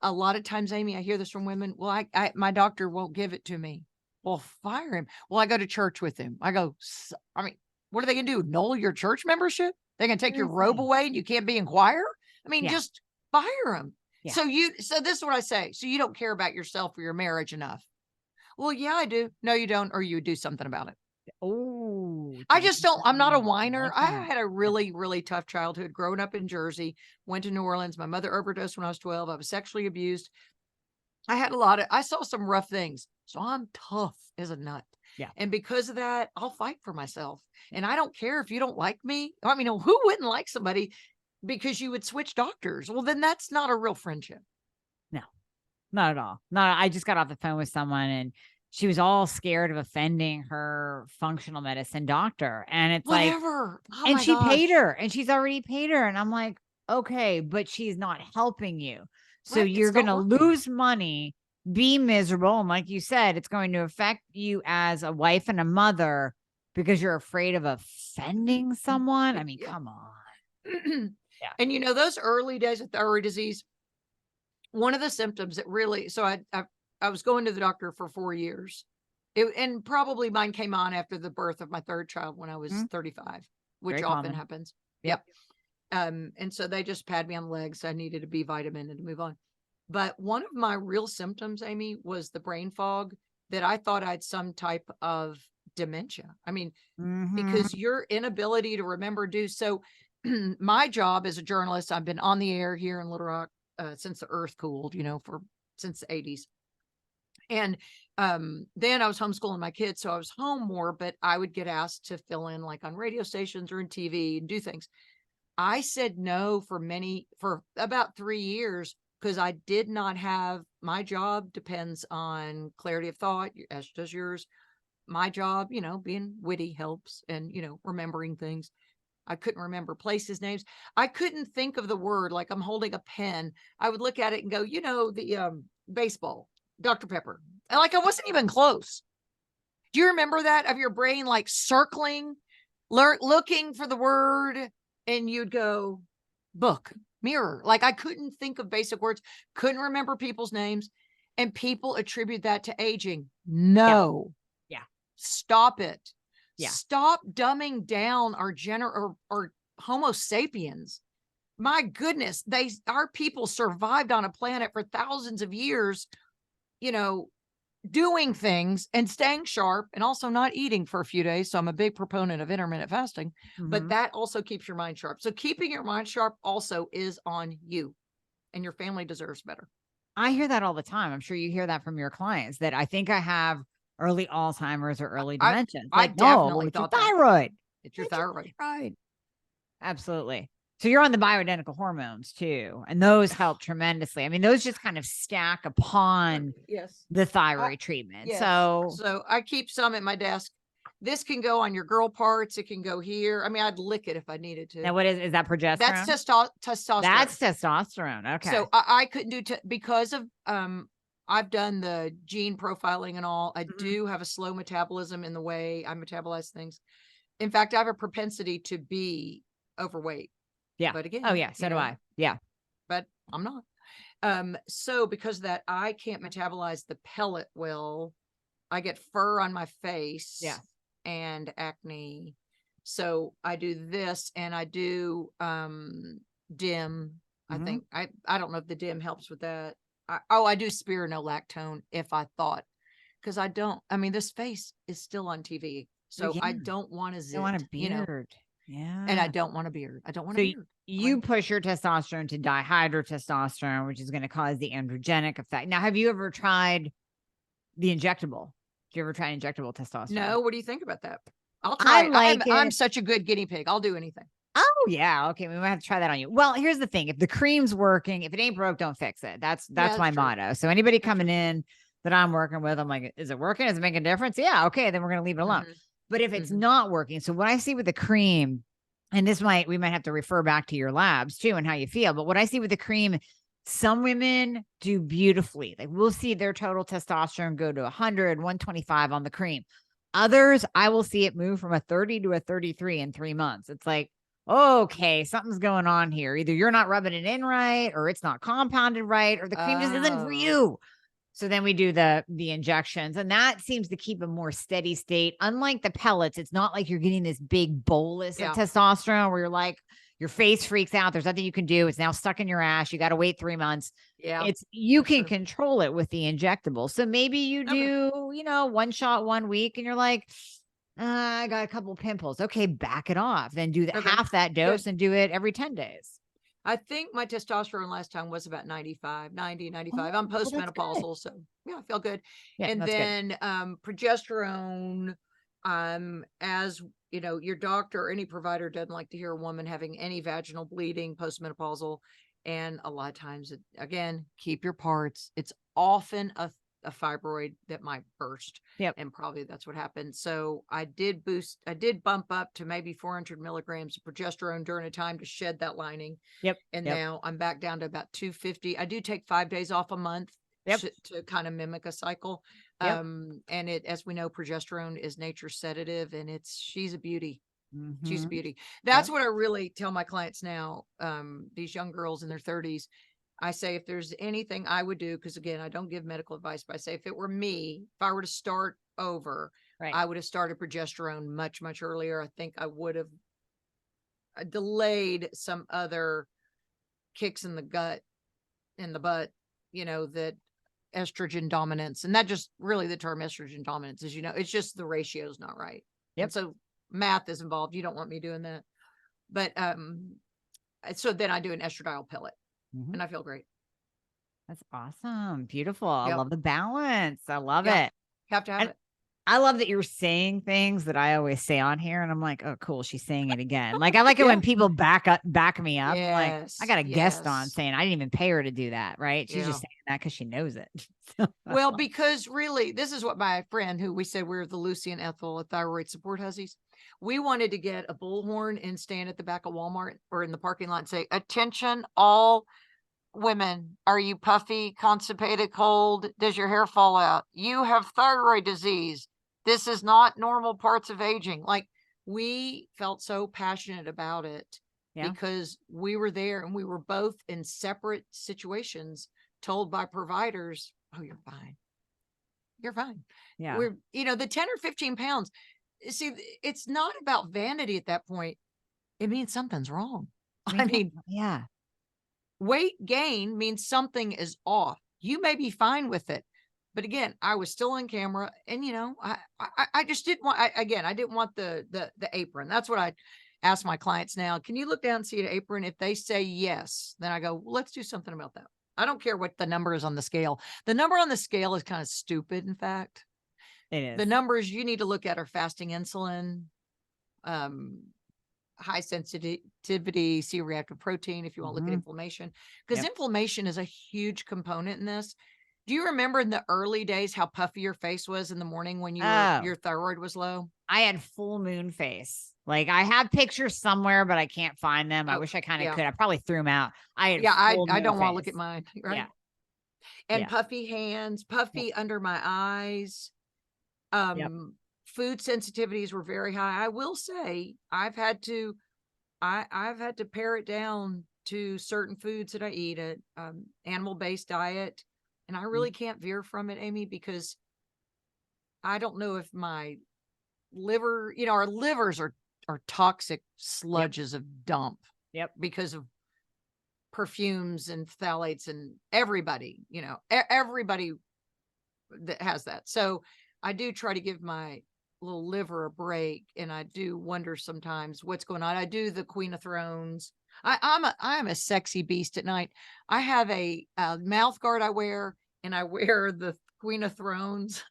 Speaker 2: A lot of times, Amy, I hear this from women. Well, my doctor won't give it to me. Well, fire him. Well, I go to church with him. I go, I mean, what are they going to do? Null your church membership? They can take your robe
Speaker 1: Seriously.
Speaker 2: away and you can't be in choir? I mean,
Speaker 1: Yeah.
Speaker 2: just fire them.
Speaker 1: Yeah.
Speaker 2: So this is what I say. So you don't care about yourself or your marriage enough. Well, yeah, I do. No, you don't. Or you would do something about it.
Speaker 1: Oh,
Speaker 2: I just don't. I'm not a whiner.
Speaker 1: like
Speaker 2: I
Speaker 1: that.
Speaker 2: had a really, really tough childhood growing up in Jersey, went to New Orleans. My mother overdosed when I was 12. I was sexually abused. I saw some rough things. So I'm tough as a nut.
Speaker 1: Yeah.
Speaker 2: And because of that, I'll fight for myself. And I don't care if you don't like me. I mean, who wouldn't like somebody because you would switch doctors? Well, then that's not a real friendship.
Speaker 1: No, not at all. No, I just got off the phone with someone and she was all scared of offending her functional medicine doctor. And it's
Speaker 2: Whatever.
Speaker 1: like,
Speaker 2: Oh
Speaker 1: and
Speaker 2: my
Speaker 1: she paid
Speaker 2: gosh.
Speaker 1: her and she's already paid her. And I'm like, okay, but she's not helping you. So
Speaker 2: Right,
Speaker 1: you're
Speaker 2: it's
Speaker 1: going
Speaker 2: not
Speaker 1: to
Speaker 2: working.
Speaker 1: lose money, be miserable. And like you said, it's going to affect you as a wife and a mother because you're afraid of offending someone. I mean,
Speaker 2: Yeah.
Speaker 1: come on. Yeah.
Speaker 2: And those early days of thyroid disease, one of the symptoms that really, so I was going to the doctor for 4 years. And probably mine came on after the birth of my third child when I was 35, which
Speaker 1: Very
Speaker 2: often
Speaker 1: common.
Speaker 2: happens.
Speaker 1: Yep.
Speaker 2: And so they just pat me on the legs. I needed a B vitamin and to move on. But one of my real symptoms, Amy, was the brain fog that I thought I had some type of dementia. I mean, because your inability to remember so my job as a journalist, I've been on the air here in Little Rock since the earth cooled, since the 80s. And then I was homeschooling my kids, so I was home more, but I would get asked to fill in like on radio stations or in TV and do things. I said no for about 3 years because I did not have, my job depends on clarity of thought, as does yours. My job, being witty helps and, remembering things. I couldn't remember places' names. I couldn't think of the word, like I'm holding a pen. I would look at it and go, the baseball, Dr. Pepper. And like I wasn't even close. Do you remember that of your brain like circling, looking for the word, and you'd go book, mirror. Like I couldn't think of basic words, couldn't remember people's names, and people attribute that to aging. No.
Speaker 1: Yeah.
Speaker 2: Stop it.
Speaker 1: Yeah.
Speaker 2: Stop dumbing down our or Homo sapiens. My goodness, our people survived on a planet for thousands of years, doing things and staying sharp and also not eating for a few days. So I'm a big proponent of intermittent fasting, but that also keeps your mind sharp. So keeping your mind sharp also is on you, and your family deserves better.
Speaker 1: I hear that all the time. I'm sure you hear that from your clients that I think I have early Alzheimer's or early dementia.
Speaker 2: I definitely
Speaker 1: it's your
Speaker 2: thought that.
Speaker 1: thyroid.
Speaker 2: It's your thyroid.
Speaker 1: Right. Absolutely. So you're on the bioidentical hormones too, and those help tremendously. I mean, those just kind of stack upon the thyroid treatment.
Speaker 2: Yes.
Speaker 1: So
Speaker 2: I keep some at my desk. This can go on your girl parts. It can go here. I mean, I'd lick it if I needed to.
Speaker 1: now what is that progesterone?
Speaker 2: That's testosterone.
Speaker 1: That's testosterone. Okay.
Speaker 2: So I couldn't do because of I've done the gene profiling and all. I do have a slow metabolism in the way I metabolize things. In fact, I have a propensity to be overweight.
Speaker 1: Yeah.
Speaker 2: But again,
Speaker 1: oh yeah, so do I. Yeah.
Speaker 2: But I'm not. So because of that, I can't metabolize the pellet well. I get fur on my face.
Speaker 1: Yeah.
Speaker 2: And acne. So I do this, and I do DIM. I think I don't know if the DIM helps with that. I do spironolactone if I thought, because I don't. I mean, this face is still on TV, so I don't want to zit.
Speaker 1: I want a beard. Yeah.
Speaker 2: And I don't want a beard. I don't want a beard.
Speaker 1: You push your testosterone to dihydrotestosterone, which is going to cause the androgenic effect. Now, have you ever tried the injectable? Do you ever try injectable testosterone?
Speaker 2: No. What do you think about that? I'll try. I'm such a good guinea pig. I'll do anything.
Speaker 1: Oh yeah. Okay. We might have to try that on you. Well, here's the thing. If the cream's working, if it ain't broke, don't fix it. That's my motto. So anybody coming in that I'm working with, I'm like, is it working? Is it making a difference? Yeah. Okay. Then we're going to leave it alone. But if it's not working, so what I see with the cream, and we might have to refer back to your labs too and how you feel, but what I see with the cream Some women do beautifully. Like we'll see their total testosterone go to 100, 125 on the cream. Others, I will see it move from a 30 to a 33 in 3 months. It's like, okay, something's going on here. Either you're not rubbing it in right, or it's not compounded right, or the cream just isn't for
Speaker 2: Oh,
Speaker 1: you. So then we do the injections, and that seems to keep a more steady state. Unlike the pellets, it's not like you're getting this big bolus
Speaker 2: yeah.
Speaker 1: of testosterone where you're like, your face freaks out. There's nothing you can do. It's now stuck in your ass. You got to wait 3 months.
Speaker 2: Yeah.
Speaker 1: It's you
Speaker 2: That's
Speaker 1: can
Speaker 2: true.
Speaker 1: control it with the injectable. So maybe you
Speaker 2: Okay.
Speaker 1: do, one shot 1 week, and you're like, I got a couple pimples. Okay, back it off. Then do
Speaker 2: Okay.
Speaker 1: half that dose
Speaker 2: Good.
Speaker 1: and do it every 10 days.
Speaker 2: I think my testosterone last time was about 95, 90, 95. I'm
Speaker 1: Oh, well, that's good.
Speaker 2: postmenopausal, so yeah, I feel good.
Speaker 1: Yeah,
Speaker 2: And
Speaker 1: that's good.
Speaker 2: then progesterone, as you know, your doctor or any provider doesn't like to hear a woman having any vaginal bleeding postmenopausal. And a lot of times, again, keep your parts. It's often a fibroid that might burst.
Speaker 1: Yep.
Speaker 2: And probably that's what happened. So I did bump up to maybe 400 milligrams of progesterone during a time to shed that lining.
Speaker 1: Yep.
Speaker 2: And
Speaker 1: Yep.
Speaker 2: now I'm back down to about 250. I do take 5 days off a month
Speaker 1: Yep.
Speaker 2: to kind of mimic a cycle.
Speaker 1: Yep.
Speaker 2: And as we know, progesterone is nature's sedative, and she's a beauty. She's a
Speaker 1: Mhm.
Speaker 2: beauty. That's
Speaker 1: Yep.
Speaker 2: what I really tell my clients now. These young girls in their 30s, I say, if there's anything I would do, because again, I don't give medical advice, but I say, if it were me, if I were to start over,
Speaker 1: Right.
Speaker 2: I would have started progesterone much, much earlier. I think I would have delayed some other kicks in the butt, that estrogen dominance. And that just really, the term estrogen dominance is, it's just the ratio is not right.
Speaker 1: Yep.
Speaker 2: And so math is involved. You don't want me doing that. But so then I do an estradiol pellet.
Speaker 1: Mhm.
Speaker 2: And I feel great.
Speaker 1: That's awesome. Beautiful. I
Speaker 2: Yep.
Speaker 1: love the balance. I love
Speaker 2: Yeah.
Speaker 1: it.
Speaker 2: Have to have
Speaker 1: And
Speaker 2: it.
Speaker 1: I love that you're saying things that I always say on here, and I'm like, oh, cool. She's saying it again. Like, I like it
Speaker 2: Yeah.
Speaker 1: when people back me up. I'm like, I
Speaker 2: Yes.
Speaker 1: got a guest on
Speaker 2: Yes.
Speaker 1: saying I didn't even pay her to do that. Right. She's just
Speaker 2: Yeah.
Speaker 1: saying that because she knows it.
Speaker 2: Well, because really, this is what my friend, who we said we're the Lucy and Ethel of thyroid support hussies, we wanted to get a bullhorn and stand at the back of Walmart or in the parking lot and say, attention, all women. Are you puffy, constipated, cold? Does your hair fall out? You have thyroid disease. This is not normal parts of aging. Like, we felt so passionate about it because we were there, and we were both in separate situations told by providers, oh, you're fine. You're fine.
Speaker 1: Yeah.
Speaker 2: We're, the 10 or 15 pounds. See, it's not about vanity at that point. It means something's wrong. I mean,
Speaker 1: yeah.
Speaker 2: Weight gain means something is off. You may be fine with it. But again, I was still on camera, and I just didn't want. I didn't want the apron. That's what I ask my clients now. Can you look down and see an apron? If they say yes, then I go, well, let's do something about that. I don't care what the number is on the scale. The number on the scale is kind of stupid. In fact,
Speaker 1: it is.
Speaker 2: The numbers you need to look at are fasting insulin, high sensitivity C-reactive protein, if you want to look at inflammation, because inflammation is a huge component in this. Do you remember in the early days how puffy your face was in the morning when your thyroid was low?
Speaker 1: I had full moon face. Like, I have pictures somewhere, but I can't find them. I wish I kind of could. I probably threw them out. I
Speaker 2: don't want to look at mine. Right.
Speaker 1: Yeah.
Speaker 2: And puffy hands, puffy under my eyes. Food sensitivities were very high. I will say I've had to pare it down to certain foods that I eat, animal-based diet. And I really can't veer from it, Amy, because I don't know if my liver, our livers are toxic sludges of dump.
Speaker 1: Yep.
Speaker 2: Because of perfumes and phthalates and everybody, everybody that has that. So I do try to give my little liver a break, and I do wonder sometimes what's going on. I do the Queen of Thrones. I'm a sexy beast at night. I have a mouth guard I wear, and I wear the Queen of Thrones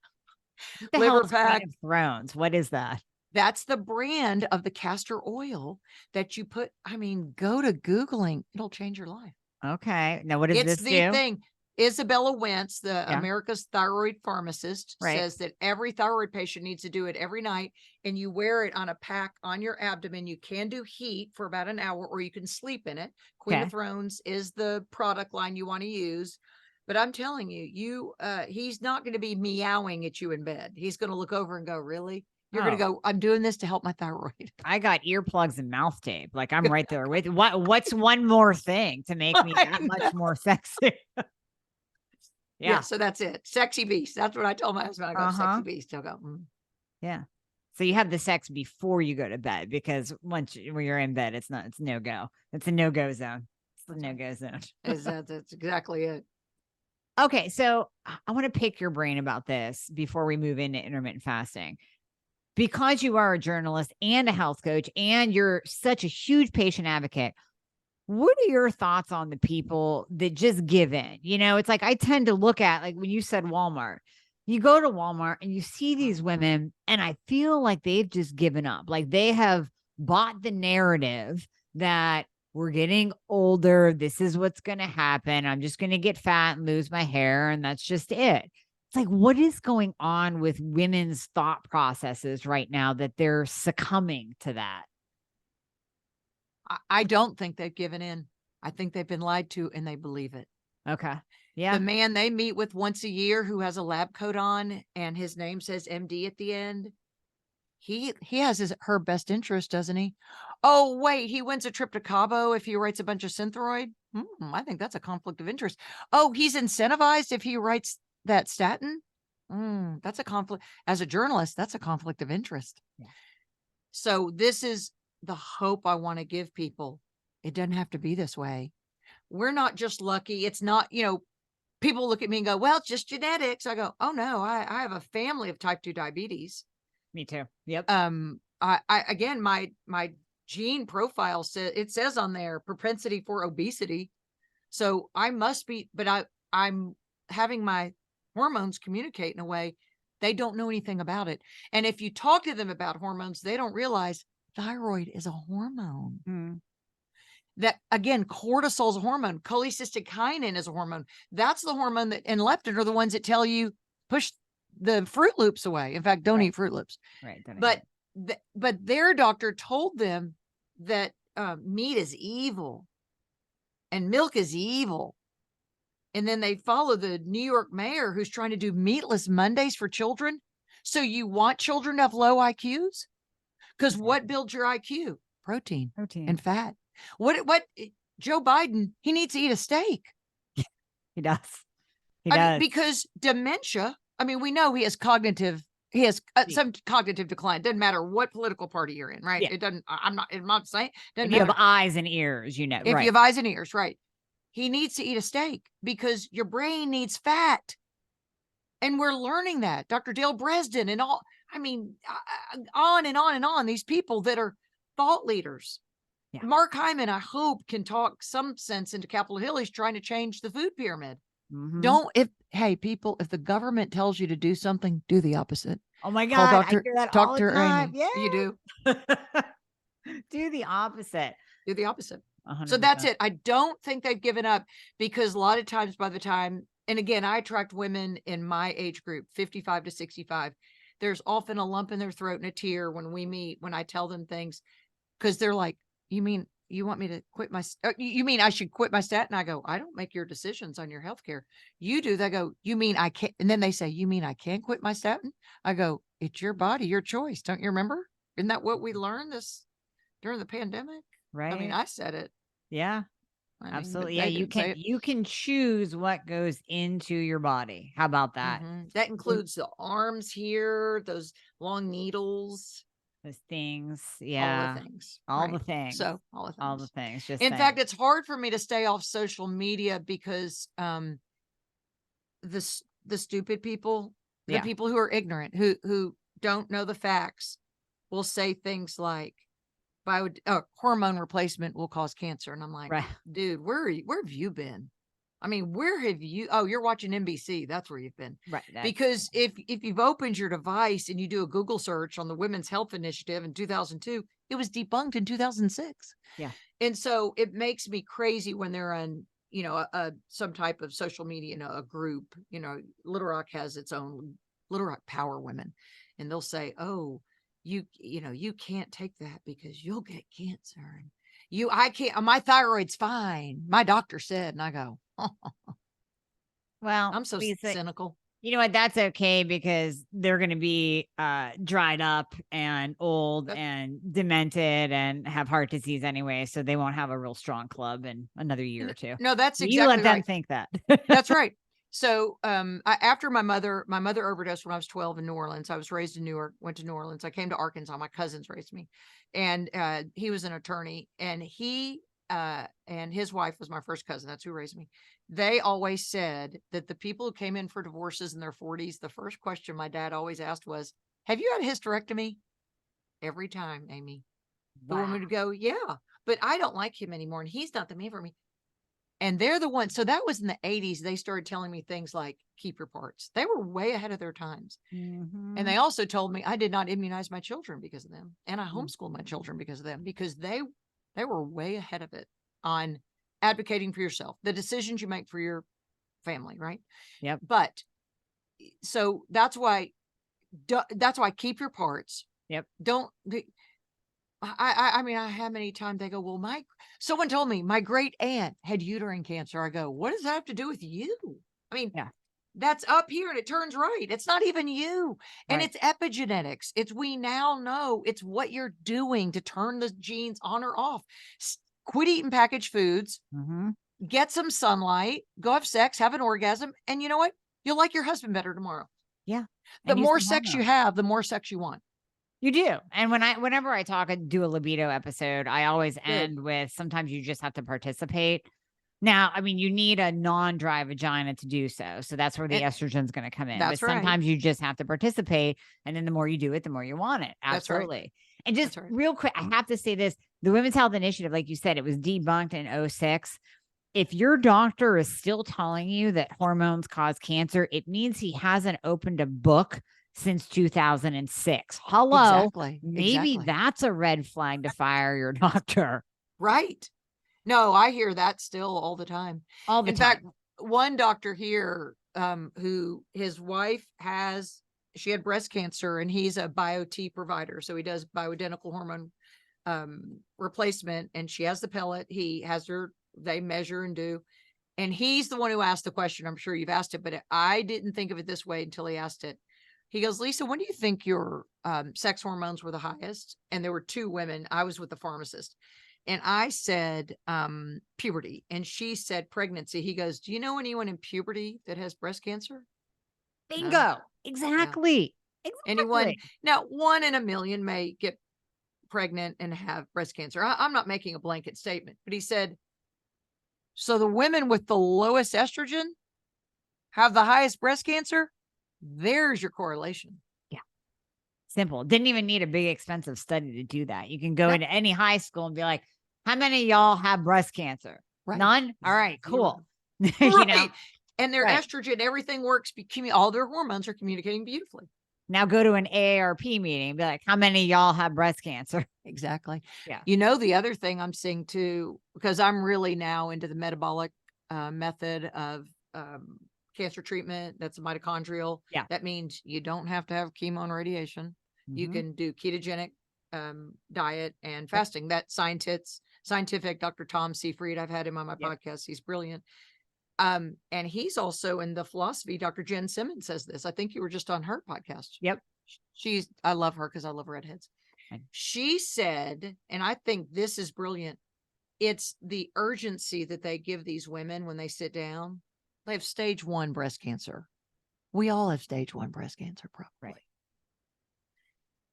Speaker 2: liver pack.
Speaker 1: Queen of Thrones. What is that?
Speaker 2: That's the brand of the castor oil that you put. I mean, go to Googling. It'll change your life.
Speaker 1: Okay. Now, what does
Speaker 2: It's
Speaker 1: this
Speaker 2: the
Speaker 1: do?
Speaker 2: thing. Isabella Wentz, the
Speaker 1: Yeah.
Speaker 2: America's thyroid pharmacist,
Speaker 1: Right.
Speaker 2: says that every thyroid patient needs to do it every night, and you wear it on a pack on your abdomen. You can do heat for about an hour, or you can sleep in it. Queen of
Speaker 1: Okay.
Speaker 2: Thrones is the product line you want to use. But I'm telling you, he's not going to be meowing at you in bed. He's going to look over and go, really? You're going to
Speaker 1: Oh,
Speaker 2: go, I'm doing this to help my thyroid.
Speaker 1: I got earplugs and mouth tape. Like I'm right there with what's one more thing to make me
Speaker 2: I
Speaker 1: that
Speaker 2: know.
Speaker 1: much more sexy?
Speaker 2: Yeah.
Speaker 1: Yeah.
Speaker 2: So that's it. Sexy beast. That's what I told my husband. I go,
Speaker 1: Uh-huh.
Speaker 2: sexy beast. He'll go,
Speaker 1: Yeah. So you have the sex before you go to bed, because when you're in bed, it's no go. It's a no go zone. It's a
Speaker 2: That's
Speaker 1: no
Speaker 2: right.
Speaker 1: go zone.
Speaker 2: That's exactly it.
Speaker 1: Okay, so I want to pick your brain about this before we move into intermittent fasting. Because you are a journalist and a health coach and you're such a huge patient advocate, what are your thoughts on the people that just give in? You know, it's like I tend to look at, like when you said Walmart, you go to Walmart and you see these women, and I feel like they've just given up. Like they have bought the narrative that we're getting older. This is what's going to happen. I'm just going to get fat and lose my hair. And that's just it. It's like, what is going on with women's thought processes right now that they're succumbing to that?
Speaker 2: I don't think they've given in. I think they've been lied to and they believe it.
Speaker 1: Okay.
Speaker 2: The
Speaker 1: Yeah.
Speaker 2: man they meet with once a year who has a lab coat on and his name says MD at the end, he has her best interest, doesn't he? Oh, wait, he wins a trip to Cabo if he writes a bunch of Synthroid. I think that's a conflict of interest. Oh, he's incentivized if he writes that statin. That's a conflict. As a journalist, that's a conflict of interest.
Speaker 1: Yeah.
Speaker 2: So this is the hope I want to give people. It doesn't have to be this way. We're not just lucky. It's not, people look at me and go, well, it's just genetics. I go, oh no, I have a family of type 2 diabetes.
Speaker 1: Me too. Yep.
Speaker 2: I again, my gene profile says on there propensity for obesity. So I must be, but I'm having my hormones communicate in a way they don't know anything about it. And if you talk to them about hormones, they don't realize thyroid is a hormone. That again, cortisol is a hormone. Cholecystokinin is a hormone. That's the hormone that, and leptin are the ones that tell you push the Fruit Loops away. In fact, don't eat Fruit Loops.
Speaker 1: Right.
Speaker 2: But their doctor told them that meat is evil and milk is evil. And then they follow the New York mayor who's trying to do meatless Mondays for children. So you want children to have low IQs? Because what builds your IQ? Protein and fat. What Joe Biden, he needs to eat a steak.
Speaker 1: He does. He does.
Speaker 2: Because dementia, we know he has some cognitive decline. Doesn't matter what political party you're in, right?
Speaker 1: Yeah.
Speaker 2: It doesn't, I'm not saying,
Speaker 1: if you have eyes and ears,
Speaker 2: if
Speaker 1: right.
Speaker 2: you have eyes and ears, right. He needs to eat a steak because your brain needs fat. And we're learning that. Dr. Dale Bresden and all, on and on and on, these people that are thought leaders. Yeah. Mark Hyman, I hope, can talk some sense into Capitol Hill. He's trying to change the food pyramid. Hey, people, if the government tells you to do something, do the opposite.
Speaker 1: Oh my God. I hear that all the time.
Speaker 2: Yeah. You do.
Speaker 1: Do the opposite.
Speaker 2: Do the opposite.
Speaker 1: 100%.
Speaker 2: So that's it. I don't think they've given up, because a lot of times by the time, and again, I attract women in my age group, 55 to 65. There's often a lump in their throat and a tear when we meet, when I tell them things, because they're like, you mean you want me to quit you mean I should quit my statin? I go, I don't make your decisions on your healthcare. You do. They go, you mean I can't? And then they say, you mean I can't quit my statin? I go, it's your body, your choice. Don't you remember? Isn't that what we learned during the pandemic?
Speaker 1: Right.
Speaker 2: I said it.
Speaker 1: Yeah. Absolutely. Yeah. You can choose what goes into your body. How about that?
Speaker 2: That includes the arms here, those long needles.
Speaker 1: Those things. Yeah.
Speaker 2: All the things.
Speaker 1: All the things.
Speaker 2: So all the things.
Speaker 1: Just
Speaker 2: in fact, it's hard for me to stay off social media because the stupid people, the people who are ignorant, who don't know the facts, will say things like, hormone replacement will cause cancer. And I'm like, dude, where have you been? Where have you? Oh, you're watching NBC. That's where you've been.
Speaker 1: Right.
Speaker 2: Because if you've opened your device and you do a Google search on the Women's Health Initiative in 2002, it was debunked in 2006.
Speaker 1: Yeah.
Speaker 2: And so it makes me crazy when they're on some type of social media, a group, Little Rock has its own Little Rock Power Women, and they'll say, oh, you can't take that because you'll get cancer. And I can't, my thyroid's fine. My doctor said, and I go, oh,
Speaker 1: Well,
Speaker 2: I'm so
Speaker 1: Lisa,
Speaker 2: cynical.
Speaker 1: you know what? That's okay because they're going to be dried up and old and demented and have heart disease anyway. So they won't have a real strong club in another year or two.
Speaker 2: No, that's
Speaker 1: You let
Speaker 2: exactly
Speaker 1: them
Speaker 2: right.
Speaker 1: think that.
Speaker 2: That's right. So after my mother overdosed when I was 12 in New Orleans. I was raised in Newark, went to New Orleans. I came to Arkansas. My cousins raised me. And he was an attorney, and he and his wife was my first cousin. That's who raised me. They always said that the people who came in for divorces in their 40s, the first question my dad always asked was, have you had a hysterectomy? Every time, Amy. The woman would go, yeah, but I don't like him anymore, and he's not the man for me. And they're the ones. So that was in the 80s. They started telling me things like, keep your parts. They were way ahead of their times. And they also told me I did not immunize my children because of them. And I homeschooled my children because of them, because they were way ahead of it on advocating for yourself, the decisions you make for your family. Right.
Speaker 1: Yep.
Speaker 2: But so that's why keep your parts.
Speaker 1: Yep.
Speaker 2: I mean, how many times they go, well, someone told me my great aunt had uterine cancer. I go, what does that have to do with you? I mean, that's up here and it turns right. It's not even you. And it's epigenetics. We now know it's what you're doing to turn the genes on or off. Quit eating packaged foods, get some sunlight, go have sex, have an orgasm. And you know what? You'll like your husband better tomorrow.
Speaker 1: Yeah.
Speaker 2: The more sex you have, the more sex you want.
Speaker 1: You do. And whenever I do a libido episode, I always end with, sometimes you just have to participate. Now, I mean, you need a non-dry vagina to do so. So that's where the estrogen is going to come in. But sometimes you just have to participate. And then the more you do it, the more you want it. Absolutely. Right. And just real quick, I have to say this. The Women's Health Initiative, like you said, it was debunked in 2006. If your doctor is still telling you that hormones cause cancer, it means he hasn't opened a book since 2006. Hello.
Speaker 2: Exactly.
Speaker 1: Maybe that's a red flag to fire your doctor.
Speaker 2: Right. No, I hear that still all the time. In fact, one doctor here, who his wife she had breast cancer, and he's a BioT provider. So he does bioidentical hormone replacement, and she has the pellet. He has they measure and do. And he's the one who asked the question. I'm sure you've asked it, but I didn't think of it this way until he asked it. He goes, Lisa, when do you think your sex hormones were the highest? And there were two women. I was with the pharmacist. And I said, puberty. And she said pregnancy. He goes, do you know anyone in puberty that has breast cancer?
Speaker 1: Bingo. No. Exactly.
Speaker 2: Yeah. Anyone. Now, 1 in a million may get pregnant and have breast cancer. I'm not making a blanket statement, but he said, so the women with the lowest estrogen have the highest breast cancer? There's your correlation.
Speaker 1: Yeah. Simple. Didn't even need a big expensive study to do that. You can go into any high school and be like, how many of y'all have breast cancer? Right. None? All right, cool. You know?
Speaker 2: And their estrogen, everything works. All their hormones are communicating beautifully.
Speaker 1: Now go to an AARP meeting and be like, how many of y'all have breast cancer?
Speaker 2: Exactly.
Speaker 1: Yeah.
Speaker 2: You know, the other thing I'm seeing too, because I'm really now into the metabolic method of cancer treatment. That's a mitochondrial.
Speaker 1: Yeah.
Speaker 2: That means you don't have to have chemo and radiation. You can do ketogenic diet and fasting. That scientific Dr. Tom Seyfried, I've had him on my podcast. He's brilliant. And he's also in the philosophy. Dr. Jen Simmons says this. I think you were just on her podcast.
Speaker 1: Yep.
Speaker 2: I love her because I love redheads. She said, and I think this is brilliant. It's the urgency that they give these women when they sit down. They have stage 1 breast cancer. We all have stage 1 breast cancer, probably. Right.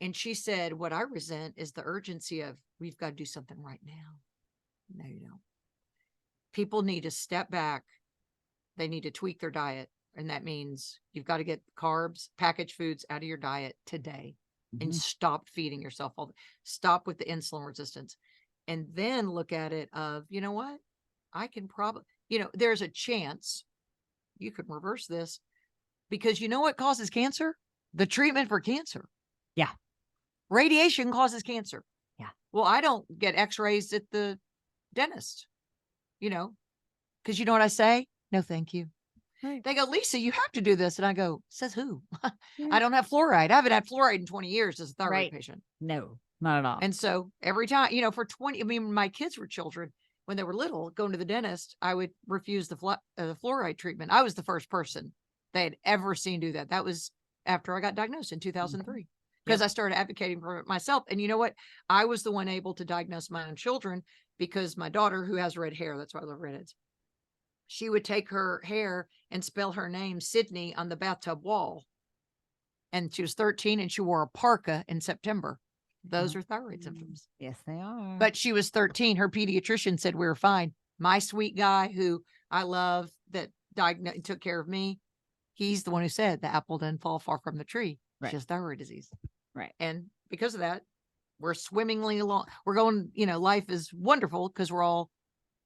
Speaker 2: And she said, what I resent is the urgency of, we've got to do something right now. No, you don't. People need to step back. They need to tweak their diet. And that means you've got to get carbs, packaged foods out of your diet today and stop feeding yourself. Stop with the insulin resistance. And then look at it of, you know what? I can probably, there's a chance you could reverse this, because you know what causes cancer? The treatment for cancer.
Speaker 1: Yeah.
Speaker 2: Radiation causes cancer.
Speaker 1: Yeah.
Speaker 2: Well, I don't get x-rays at the dentist, Because you know what I say? No, thank you.
Speaker 1: Right.
Speaker 2: They go, Lisa, you have to do this. And I go, says who?
Speaker 1: Yeah.
Speaker 2: I don't have fluoride. I haven't had fluoride in 20 years as a thyroid
Speaker 1: Right.
Speaker 2: patient.
Speaker 1: No, not at all.
Speaker 2: And so every time, for 20, I mean, my kids were children when they were little, going to the dentist, I would refuse the fluoride treatment. I was the first person they had ever seen do that. That was after I got diagnosed in 2003, because I started advocating for it myself. And you know what? I was the one able to diagnose my own children, because my daughter, who has red hair, that's why I love redheads, she would take her hair and spell her name Sydney on the bathtub wall. And she was 13 and she wore a parka in September. Those are thyroid symptoms.
Speaker 1: Yes, they are.
Speaker 2: But she was 13. Her pediatrician said we were fine. My sweet guy, who I love, that took care of me, he's the one who said the apple doesn't fall far from the tree. It's just thyroid disease.
Speaker 1: Right.
Speaker 2: And because of that, we're swimmingly along. We're going, life is wonderful, because we're all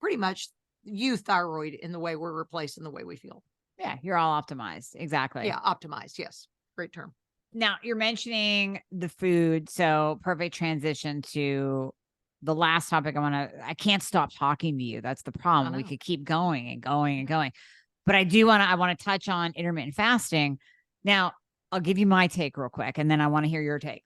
Speaker 2: pretty much thyroid in the way we're replaced in the way we feel.
Speaker 1: Yeah, you're all optimized. Exactly.
Speaker 2: Yeah, optimized. Yes. Great term.
Speaker 1: Now you're mentioning the food. So perfect transition to the last topic. I can't stop talking to you. That's the problem. We could keep going and going and going. But I want to touch on intermittent fasting. Now, I'll give you my take real quick, and then I want to hear your take.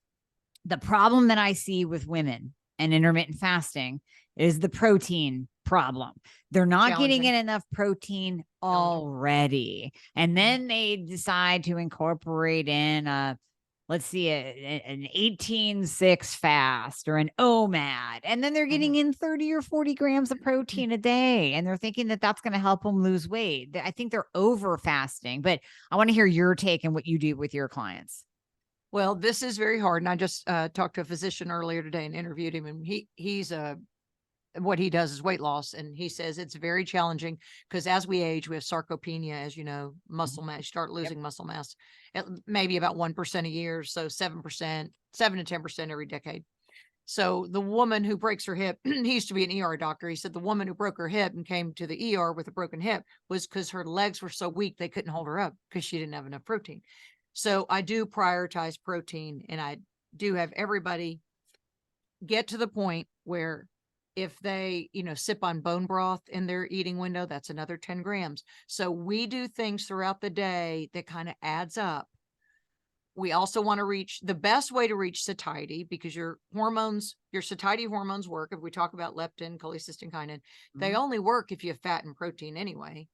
Speaker 1: The problem that I see with women and intermittent fasting is the protein problem. They're not getting in enough protein already. And then they decide to incorporate in an 18-6 fast or an OMAD. And then they're getting in 30 or 40 grams of protein a day. And they're thinking that that's going to help them lose weight. I think they're over fasting, but I want to hear your take and what you do with your clients.
Speaker 2: Well, this is very hard. And I just talked to a physician earlier today and interviewed him. And he's what he does is weight loss. And he says it's very challenging, because as we age, we have sarcopenia, as you know, muscle mass, start losing muscle mass at maybe about 1% a year. So 7%, 7 to 10% every decade. So the woman who breaks her hip, he used to be an ER doctor. He said the woman who broke her hip and came to the ER with a broken hip was because her legs were so weak, they couldn't hold her up because she didn't have enough protein. So I do prioritize protein, and I do have everybody get to the point where if they, sip on bone broth in their eating window, that's another 10 grams. So we do things throughout the day that kind of adds up. We also want to reach the best way to reach satiety, because your satiety hormones work. If we talk about leptin, cholecystokinin, they only work if you have fat and protein anyway.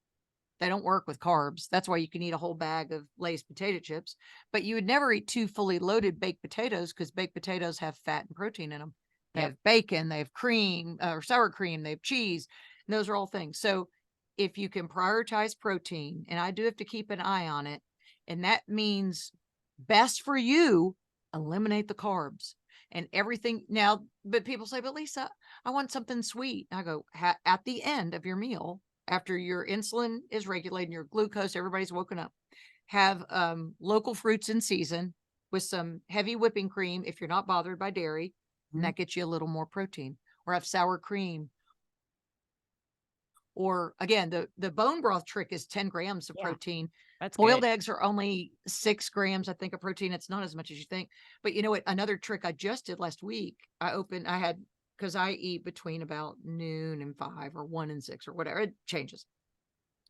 Speaker 2: They don't work with carbs. That's why you can eat a whole bag of Lay's potato chips, but you would never eat 2 fully loaded baked potatoes, because baked potatoes have fat and protein in them. They have bacon, they have cream or sour cream, they have cheese. And those are all things. So if you can prioritize protein, and I do have to keep an eye on it, and that means best for you, eliminate the carbs and everything. Now, but people say, but Lisa, I want something sweet. I go, at the end of your meal, after your insulin is regulated, your glucose, everybody's woken up, have local fruits in season with some heavy whipping cream if you're not bothered by dairy, and that gets you a little more protein. Or have sour cream. Or again, the bone broth trick is 10 grams of protein.
Speaker 1: That's
Speaker 2: boiled
Speaker 1: good.
Speaker 2: eggs are only 6 grams, I think, of protein. It's not as much as you think. But you know what? Another trick I just did last week, because I eat between about noon and 5 or 1 and 6 or whatever. It changes.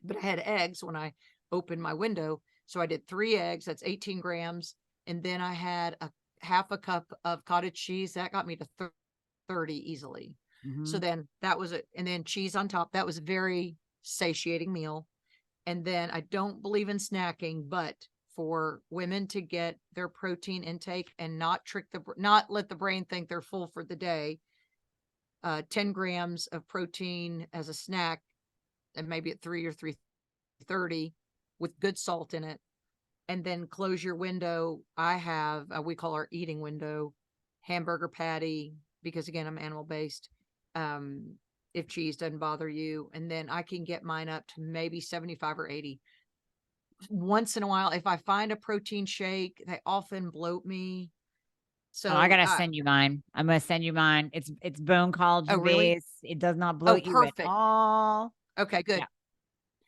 Speaker 2: But I had eggs when I opened my window. So I did 3 eggs. That's 18 grams. And then I had a half a cup of cottage cheese. That got me to 30 easily. So then that was it. And then cheese on top. That was a very satiating meal. And then I don't believe in snacking, but for women to get their protein intake and not let the brain think they're full for the day, 10 grams of protein as a snack, and maybe at 3 or 3:30 with good salt in it. And then close your window. I have, we call our eating window, hamburger patty, because again, I'm animal based. If cheese doesn't bother you, and then I can get mine up to maybe 75 or 80. Once in a while, if I find a protein shake, they often bloat me. So
Speaker 1: I gotta send you mine. I'm gonna send you mine. It's bone collagen based. It does not bloat you at all.
Speaker 2: Okay, good. Yeah.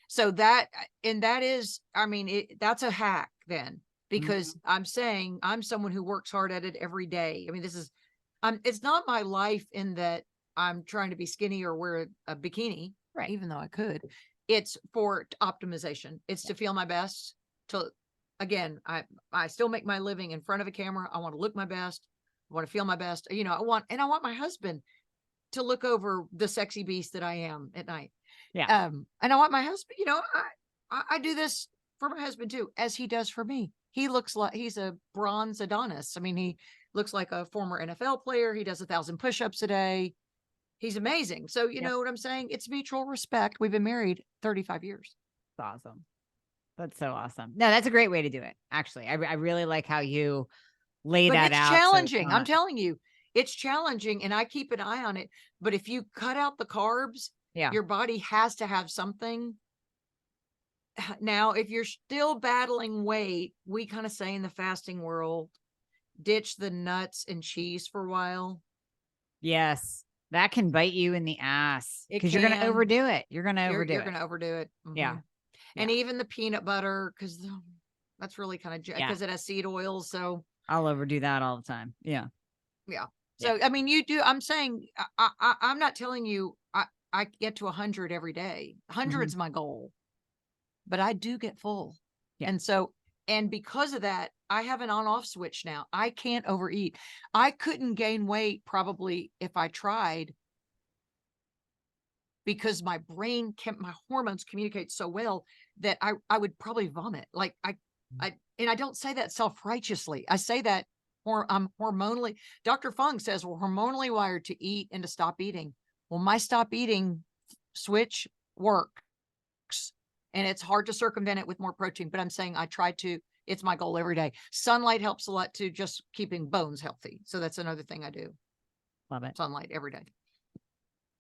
Speaker 2: So that is, I mean, that's a hack then, because I'm saying I'm someone who works hard at it every day. I mean, it's not my life in that I'm trying to be skinny or wear a bikini, right? Even though I could, it's for optimization. It's to feel my best. Again, I still make my living in front of a camera. I want to look my best. I want to feel my best. You know, I want my husband to look over the sexy beast that I am at night.
Speaker 1: Yeah.
Speaker 2: And I want my husband, you know, I do this for my husband too, as he does for me. He looks like he's a bronze Adonis. I mean, he looks like a former NFL player. He does 1,000 push-ups a day. He's amazing. So, you know what I'm saying? It's mutual respect. We've been married 35 years.
Speaker 1: It's awesome. That's so awesome. No, that's a great way to do it. Actually, I really like how you lay that out.
Speaker 2: It's challenging. I'm telling you, it's challenging, and I keep an eye on it. But if you cut out the carbs, your body has to have something. Now, if you're still battling weight, we kind of say in the fasting world, ditch the nuts and cheese for a while.
Speaker 1: Yes. That can bite you in the ass because you're going to overdo it. You're going to overdo it.
Speaker 2: You're going to overdo it. Mm-hmm.
Speaker 1: Yeah.
Speaker 2: And even the peanut butter, because that's really kind of, because it has seed oils. So
Speaker 1: I'll overdo that all the time. Yeah.
Speaker 2: Yeah. So, I mean, you do, I'm saying, I'm not telling you, I get to 100 every day. 100's my goal, but I do get full.
Speaker 1: Yeah.
Speaker 2: And so, and because of that, I have an on-off switch now. I can't overeat. I couldn't gain weight probably if I tried, because my brain my hormones communicate so well that I would probably vomit. Like and I don't say that self-righteously. I say that I'm hormonally, Dr. Fung says we're hormonally wired to eat and to stop eating. Well, my stop eating switch works, and it's hard to circumvent it with more protein, but I'm saying I try to, it's my goal every day. Sunlight helps a lot too, just keeping bones healthy. So that's another thing I do.
Speaker 1: Love it.
Speaker 2: Sunlight every day.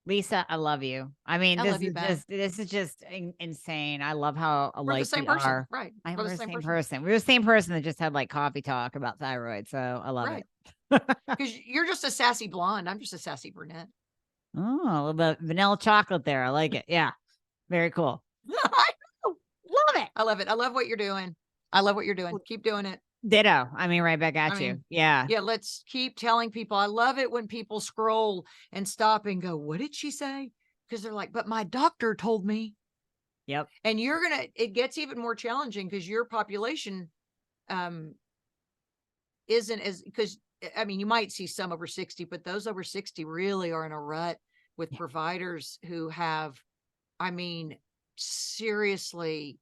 Speaker 1: Lisa, I love you. I mean, this is just insane. I love how alike
Speaker 2: we're the same
Speaker 1: we
Speaker 2: person,
Speaker 1: are.
Speaker 2: right?
Speaker 1: We're the same person. We're the same person that just had like coffee talk about thyroid. So I love it.
Speaker 2: Because you're just a sassy blonde. I'm just a sassy brunette.
Speaker 1: Oh, a little bit of vanilla chocolate there. I like it. Yeah. Very cool.
Speaker 2: I know.
Speaker 1: Love it.
Speaker 2: I love it. I love what you're doing. I love what you're doing. Keep doing it.
Speaker 1: Ditto. I mean, right back at you. Yeah.
Speaker 2: Yeah. Let's keep telling people. I love it when people scroll and stop and go, what did she say? Because they're like, but my doctor told me.
Speaker 1: Yep.
Speaker 2: And it gets even more challenging because your population isn't as, because I mean, you might see some over 60, but those over 60 really are in a rut with providers who have, I mean, seriously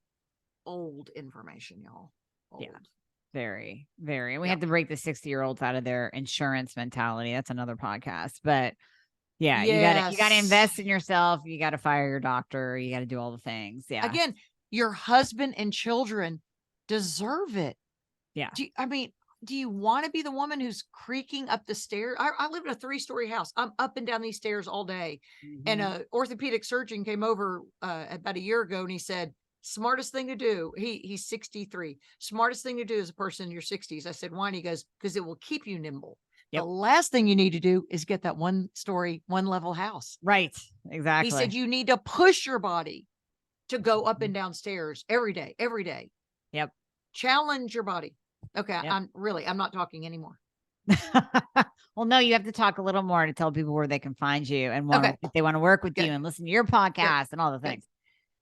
Speaker 2: old information, y'all. Old.
Speaker 1: Yeah. Very, very. And we have to break the 60-year-olds out of their insurance mentality. That's another podcast. But yeah, you gotta invest in yourself. You gotta fire your doctor. You gotta do all the things. Yeah.
Speaker 2: Again, your husband and children deserve it.
Speaker 1: Yeah.
Speaker 2: Do you want to be the woman who's creaking up the stairs? I live in a 3-story house. I'm up and down these stairs all day. And an orthopedic surgeon came over about a year ago, and he said, smartest thing to do. He's 63. Smartest thing to do as a person in your 60s. I said, why? And he goes, because it will keep you nimble. Yep. The last thing you need to do is get that 1-story, 1-level house.
Speaker 1: Right. Exactly.
Speaker 2: He said, you need to push your body to go up and down stairs every day.
Speaker 1: Yep.
Speaker 2: Challenge your body. Okay.
Speaker 1: Yep.
Speaker 2: I'm not talking anymore.
Speaker 1: Well, no, you have to talk a little more to tell people where they can find you and if they want to work with you and listen to your podcast and all the things.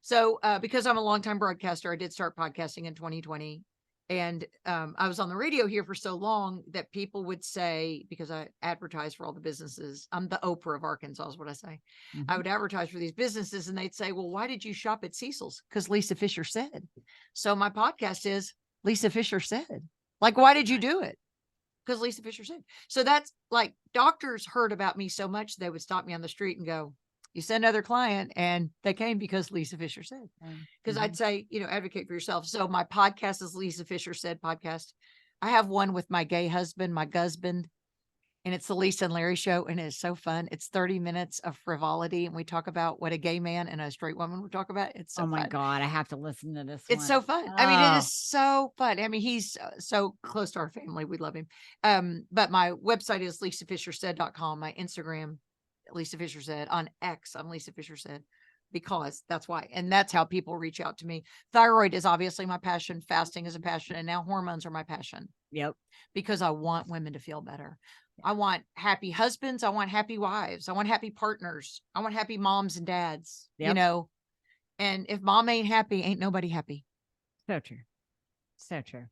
Speaker 2: So, because I'm a longtime broadcaster, I did start podcasting in 2020. And I was on the radio here for so long that people would say, because I advertise for all the businesses, I'm the Oprah of Arkansas is what I say. I would advertise for these businesses and they'd say, well, why did you shop at Cecil's? Because Lisa Fischer said. So my podcast is Lisa Fischer said. Like, why did you do it? Because Lisa Fischer said. So that's like, doctors heard about me so much, they would stop me on the street and go, you send another client, and they came because Lisa Fischer said. Because I'd say, advocate for yourself. So my podcast is Lisa Fischer Said podcast. I have one with my gay husband, my gusband, and it's the Lisa and Larry show, and it's so fun. It's 30 minutes of frivolity, and we talk about what a gay man and a straight woman would talk about. It's so fun.
Speaker 1: God, I have to listen to this.
Speaker 2: It's so fun. I mean, it is so fun. I mean, he's so close to our family. We love him. But my website is lisafischersaid.com. My Instagram, Lisa Fischer Said. On X, I'm Lisa Fischer Said, because that's why. And that's how people reach out to me. Thyroid is obviously my passion. Fasting is a passion. And now hormones are my passion.
Speaker 1: Yep.
Speaker 2: Because I want women to feel better. I want happy husbands. I want happy wives. I want happy partners. I want happy moms and dads. And if mom ain't happy, ain't nobody happy.
Speaker 1: So true. So true.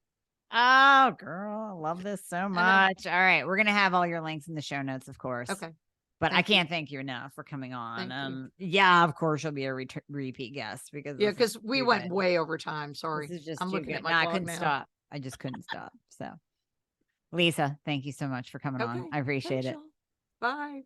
Speaker 1: Oh, girl, I love this so much. All right. We're going to have all your links in the show notes, of course.
Speaker 2: Okay.
Speaker 1: But I
Speaker 2: Thank you.
Speaker 1: can't thank you enough for coming on.
Speaker 2: Thank
Speaker 1: Yeah, of course, you'll be a repeat guest because
Speaker 2: Yeah,
Speaker 1: this is
Speaker 2: because we
Speaker 1: too
Speaker 2: went
Speaker 1: good.
Speaker 2: way over time. Sorry.
Speaker 1: This is just
Speaker 2: I'm
Speaker 1: too
Speaker 2: looking
Speaker 1: good.
Speaker 2: at my
Speaker 1: No, I
Speaker 2: clock
Speaker 1: couldn't
Speaker 2: now.
Speaker 1: stop. I just couldn't stop. So, Lisa, thank you so much for coming on.
Speaker 2: Okay.
Speaker 1: I appreciate
Speaker 2: Thanks,
Speaker 1: it.
Speaker 2: y'all. Bye.